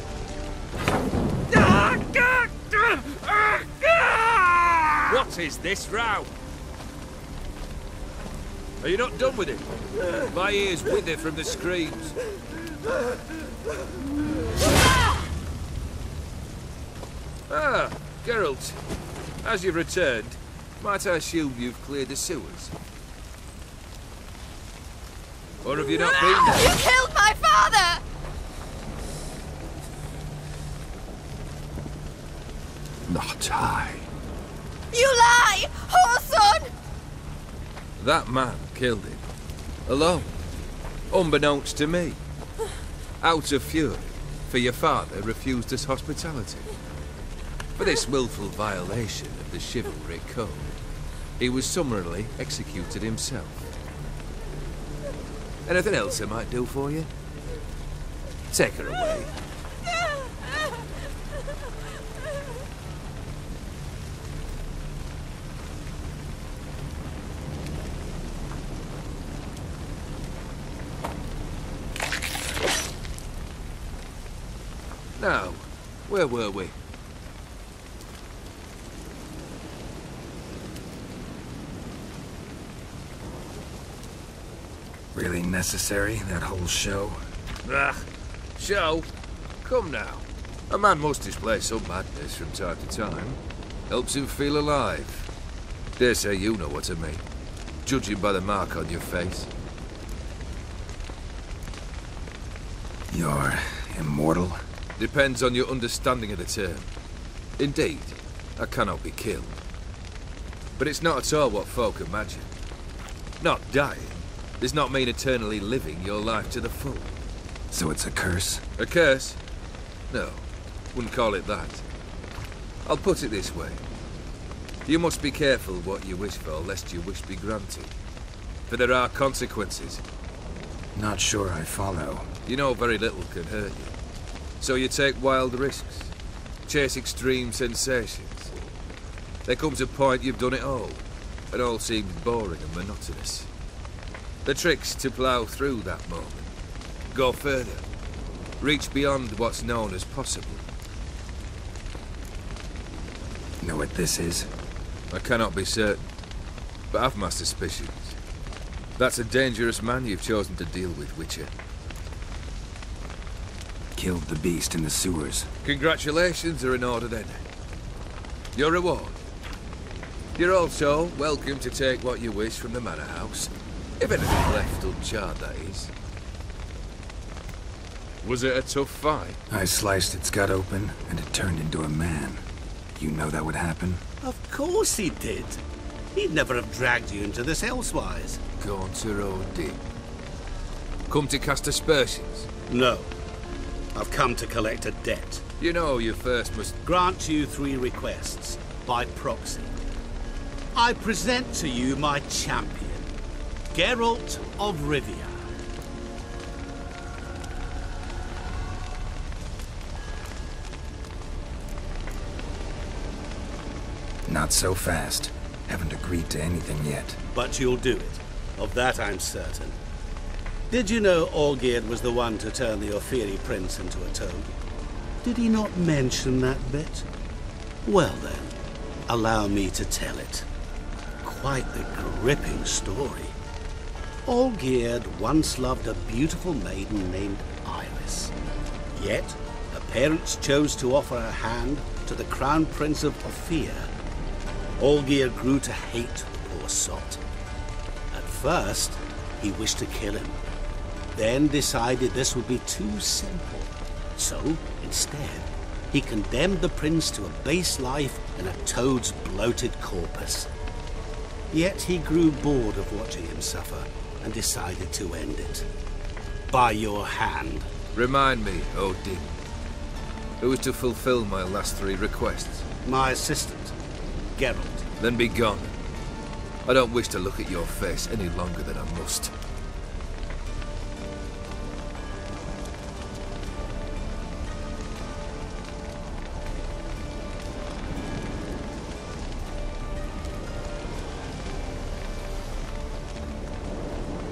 Speaker 12: What is this row? Are you not done with it? My ears wither from the screams. Ah, Geralt. As you've returned, might I assume you've cleared the sewers? Or have you not been there?
Speaker 6: You killed my father!
Speaker 1: Not I.
Speaker 6: You lie! Whoreson!
Speaker 12: That man killed him. Alone. Unbeknownst to me. Out of fury, for your father refused us hospitality. For this willful violation of the chivalric code, he was summarily executed himself. Anything else I might do for you? Take her away. Now, where were we?
Speaker 1: Really necessary, that whole show?
Speaker 12: Ah, show? Come now. A man must display some madness from time to time. Helps him feel alive. Dare say you know what I mean. Judging by the mark on your face.
Speaker 1: You're immortal?
Speaker 12: Depends on your understanding of the term. Indeed, I cannot be killed. But it's not at all what folk imagine. Not dying does not mean eternally living your life to the full.
Speaker 1: So it's a curse?
Speaker 12: A curse? No, wouldn't call it that. I'll put it this way. You must be careful what you wish for, lest your wish be granted. For there are consequences.
Speaker 1: Not sure I follow.
Speaker 12: You know very little can hurt you. So you take wild risks, chase extreme sensations. There comes a point you've done it all, and all seems boring and monotonous. The trick's to plough through that moment, go further, reach beyond what's known as possible.
Speaker 1: Know what this is?
Speaker 12: I cannot be certain, but I've my suspicions. That's a dangerous man you've chosen to deal with, Witcher.
Speaker 1: Killed the beast in the sewers.
Speaker 12: Congratulations are in order then. Your reward. You're also welcome to take what you wish from the manor house. If anything left uncharred, that is. Was it a tough fight?
Speaker 1: I sliced its gut open, and it turned into a man. You know that would happen?
Speaker 2: Of course he did. He'd never have dragged you into this elsewise.
Speaker 12: Gaunter O'Dick. Come to cast aspersions?
Speaker 2: No. I've come to collect a debt.
Speaker 12: You know you first must...
Speaker 2: Grant you 3 requests, by proxy. I present to you my champion, Geralt of Rivia.
Speaker 1: Not so fast. Haven't agreed to anything yet.
Speaker 2: But you'll do it. Of that I'm certain. Did you know Olgierd was the one to turn the Ophiri prince into a toad? Did he not mention that bit? Well then, allow me to tell it. Quite the gripping story. Olgierd once loved a beautiful maiden named Iris. Yet, her parents chose to offer her hand to the Crown Prince of Ophir. Olgierd grew to hate the poor sot. At first, he wished to kill him, then decided this would be too simple. So, instead, he condemned the prince to a base life in a toad's bloated corpus. Yet he grew bored of watching him suffer and decided to end it. By your hand.
Speaker 12: Remind me, Odin. Who was to fulfill my last 3 requests?
Speaker 2: My assistant, Geralt.
Speaker 12: Then be gone. I don't wish to look at your face any longer than I must.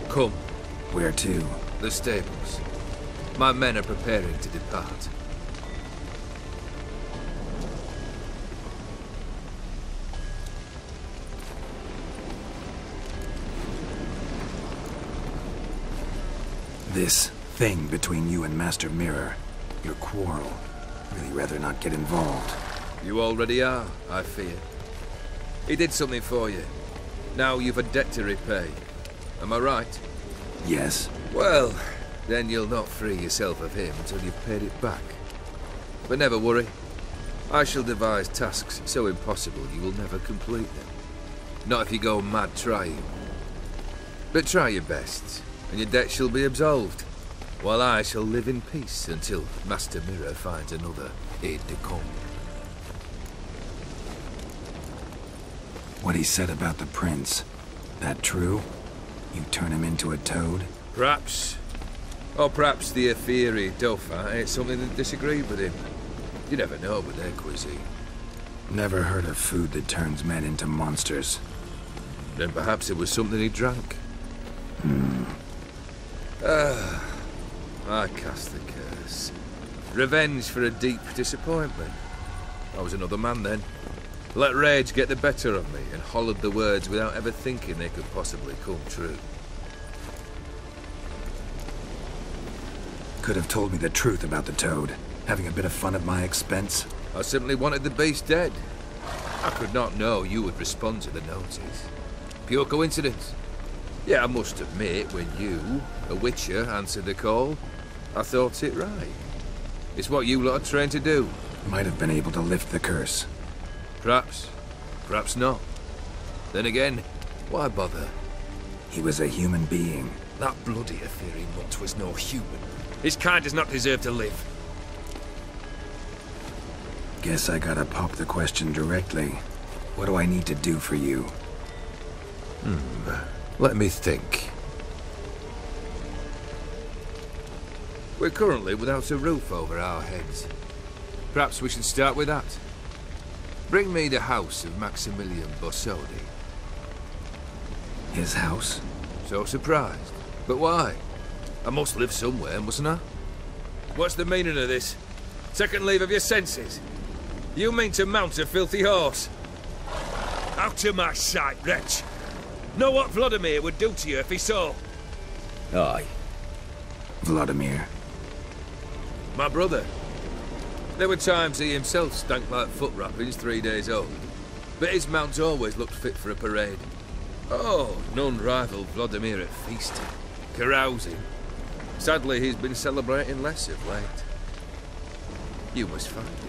Speaker 12: Come.
Speaker 1: Where to?
Speaker 12: The stables. My men are preparing to depart.
Speaker 1: This thing between you and Master Mirror, your quarrel, really rather not get involved.
Speaker 12: You already are, I fear. He did something for you. Now you've a debt to repay. Am I right?
Speaker 1: Yes.
Speaker 12: Well, then you'll not free yourself of him until you've paid it back. But never worry. I shall devise tasks so impossible you will never complete them. Not if you go mad trying. But try your best, and your debt shall be absolved, while I shall live in peace until Master Mirror finds another aide-de-camp.
Speaker 1: What he said about the prince, that true? You turn him into a toad?
Speaker 12: Perhaps. Or perhaps the Ophiri Dauphin ate something that disagreed with him. You never know with their cuisine.
Speaker 1: Never heard of food that turns men into monsters.
Speaker 12: Then perhaps it was something he drank. I cast the curse. Revenge for a deep disappointment. I was another man then. Let rage get the better of me and hollered the words without ever thinking they could possibly come true.
Speaker 1: Could have told me the truth about the toad, having a bit of fun at my expense.
Speaker 12: I simply wanted the beast dead. I could not know you would respond to the notice. Pure coincidence. Yeah, I must admit, when you, a witcher, answered the call, I thought it right. It's what you lot are trained to do.
Speaker 1: Might have been able to lift the curse.
Speaker 12: Perhaps. Perhaps not. Then again, why bother?
Speaker 1: He was a human being.
Speaker 8: That bloody Ophiri mutt was no human. His kind does not deserve to live.
Speaker 1: Guess I gotta pop the question directly. What do I need to do for you?
Speaker 12: Let me think. We're currently without a roof over our heads. Perhaps we should start with that. Bring me the house of Maximilian Bossodi.
Speaker 1: His house?
Speaker 12: So surprised. But why? I must live somewhere, mustn't I? What's the meaning of this? Second leave of your senses? You mean to mount a filthy horse?
Speaker 8: Out of my sight, wretch! Know what Vladimir would do to you if he saw?
Speaker 1: Aye. Vladimir.
Speaker 12: My brother. There were times he himself stank like foot wrappings 3 days old. But his mount always looked fit for a parade. Oh, none rivaled Vladimir at feasting, carousing. Sadly, he's been celebrating less of late. You must find him,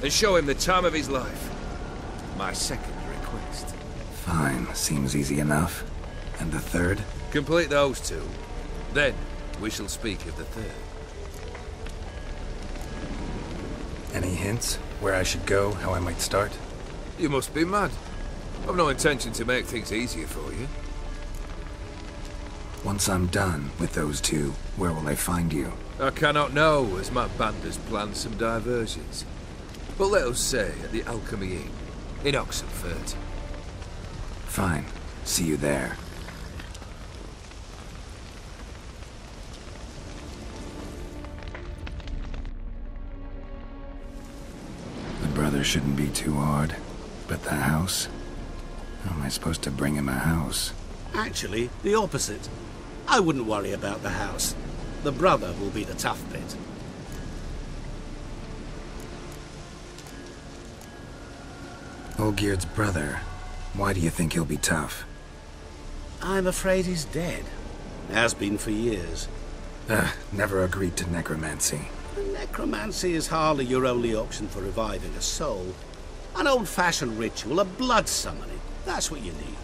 Speaker 12: and show him the time of his life. My second request.
Speaker 1: Fine, seems easy enough. And the third?
Speaker 12: Complete those 2. Then, we shall speak of the third.
Speaker 1: Any hints? Where I should go, how I might start?
Speaker 12: You must be mad. I've no intention to make things easier for you.
Speaker 1: Once I'm done with those two, where will I find you?
Speaker 12: I cannot know, as my band has planned some diversions. But let us say at the Alchemy Inn, in Oxenfurt.
Speaker 1: Fine. See you there. The brother shouldn't be too hard. But the house? How am I supposed to bring him a house?
Speaker 2: Actually, the opposite. I wouldn't worry about the house. The brother will be the tough bit.
Speaker 1: Olgierd's brother. Why do you think he'll be tough?
Speaker 2: I'm afraid he's dead. Has been for years.
Speaker 1: Never agreed to necromancy.
Speaker 2: Necromancy is hardly your only option for reviving a soul. An old-fashioned ritual, a blood summoning. That's what you need.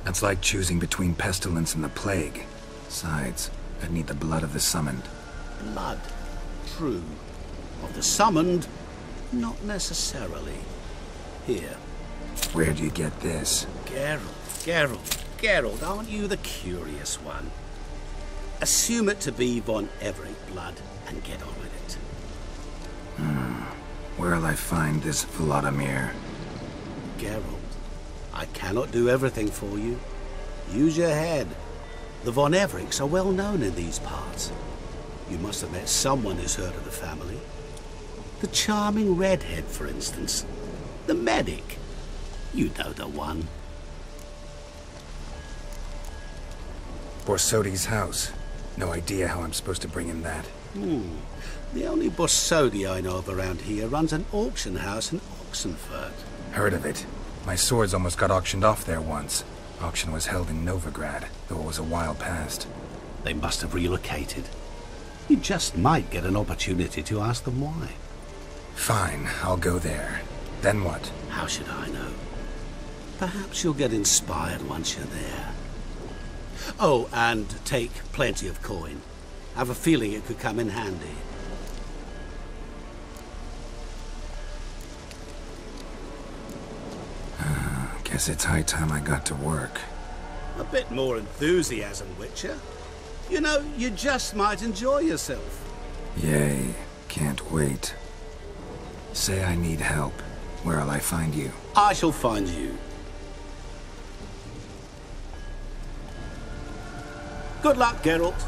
Speaker 1: That's like choosing between pestilence and the plague. Besides, I'd need the blood of the summoned.
Speaker 2: Blood. True. Of the summoned, not necessarily. Here.
Speaker 1: Where do you get this?
Speaker 2: Geralt, aren't you the curious one? Assume it to be Von Everett blood and get on with it.
Speaker 1: Where'll I find this Vladimir?
Speaker 2: Geralt, I cannot do everything for you. Use your head. The Von Evericks are well known in these parts. You must have met someone who's heard of the family. The charming redhead, for instance. The medic. You know the one.
Speaker 1: Borsodi's house. No idea how I'm supposed to bring him that.
Speaker 2: The only Borsodi I know of around here runs an auction house in Oxenfurt.
Speaker 1: Heard of it. My swords almost got auctioned off there once. Auction was held in Novigrad, though it was a while past.
Speaker 2: They must have relocated. You just might get an opportunity to ask them why.
Speaker 1: Fine, I'll go there. Then what?
Speaker 2: How should I know? Perhaps you'll get inspired once you're there. Oh, and take plenty of coin. I have a feeling it could come in handy.
Speaker 1: Guess it's high time I got to work.
Speaker 2: A bit more enthusiasm, Witcher. You know, you just might enjoy yourself.
Speaker 1: Yay, can't wait. Say I need help. Where'll I find you?
Speaker 2: I shall find you. Good luck, Geralt.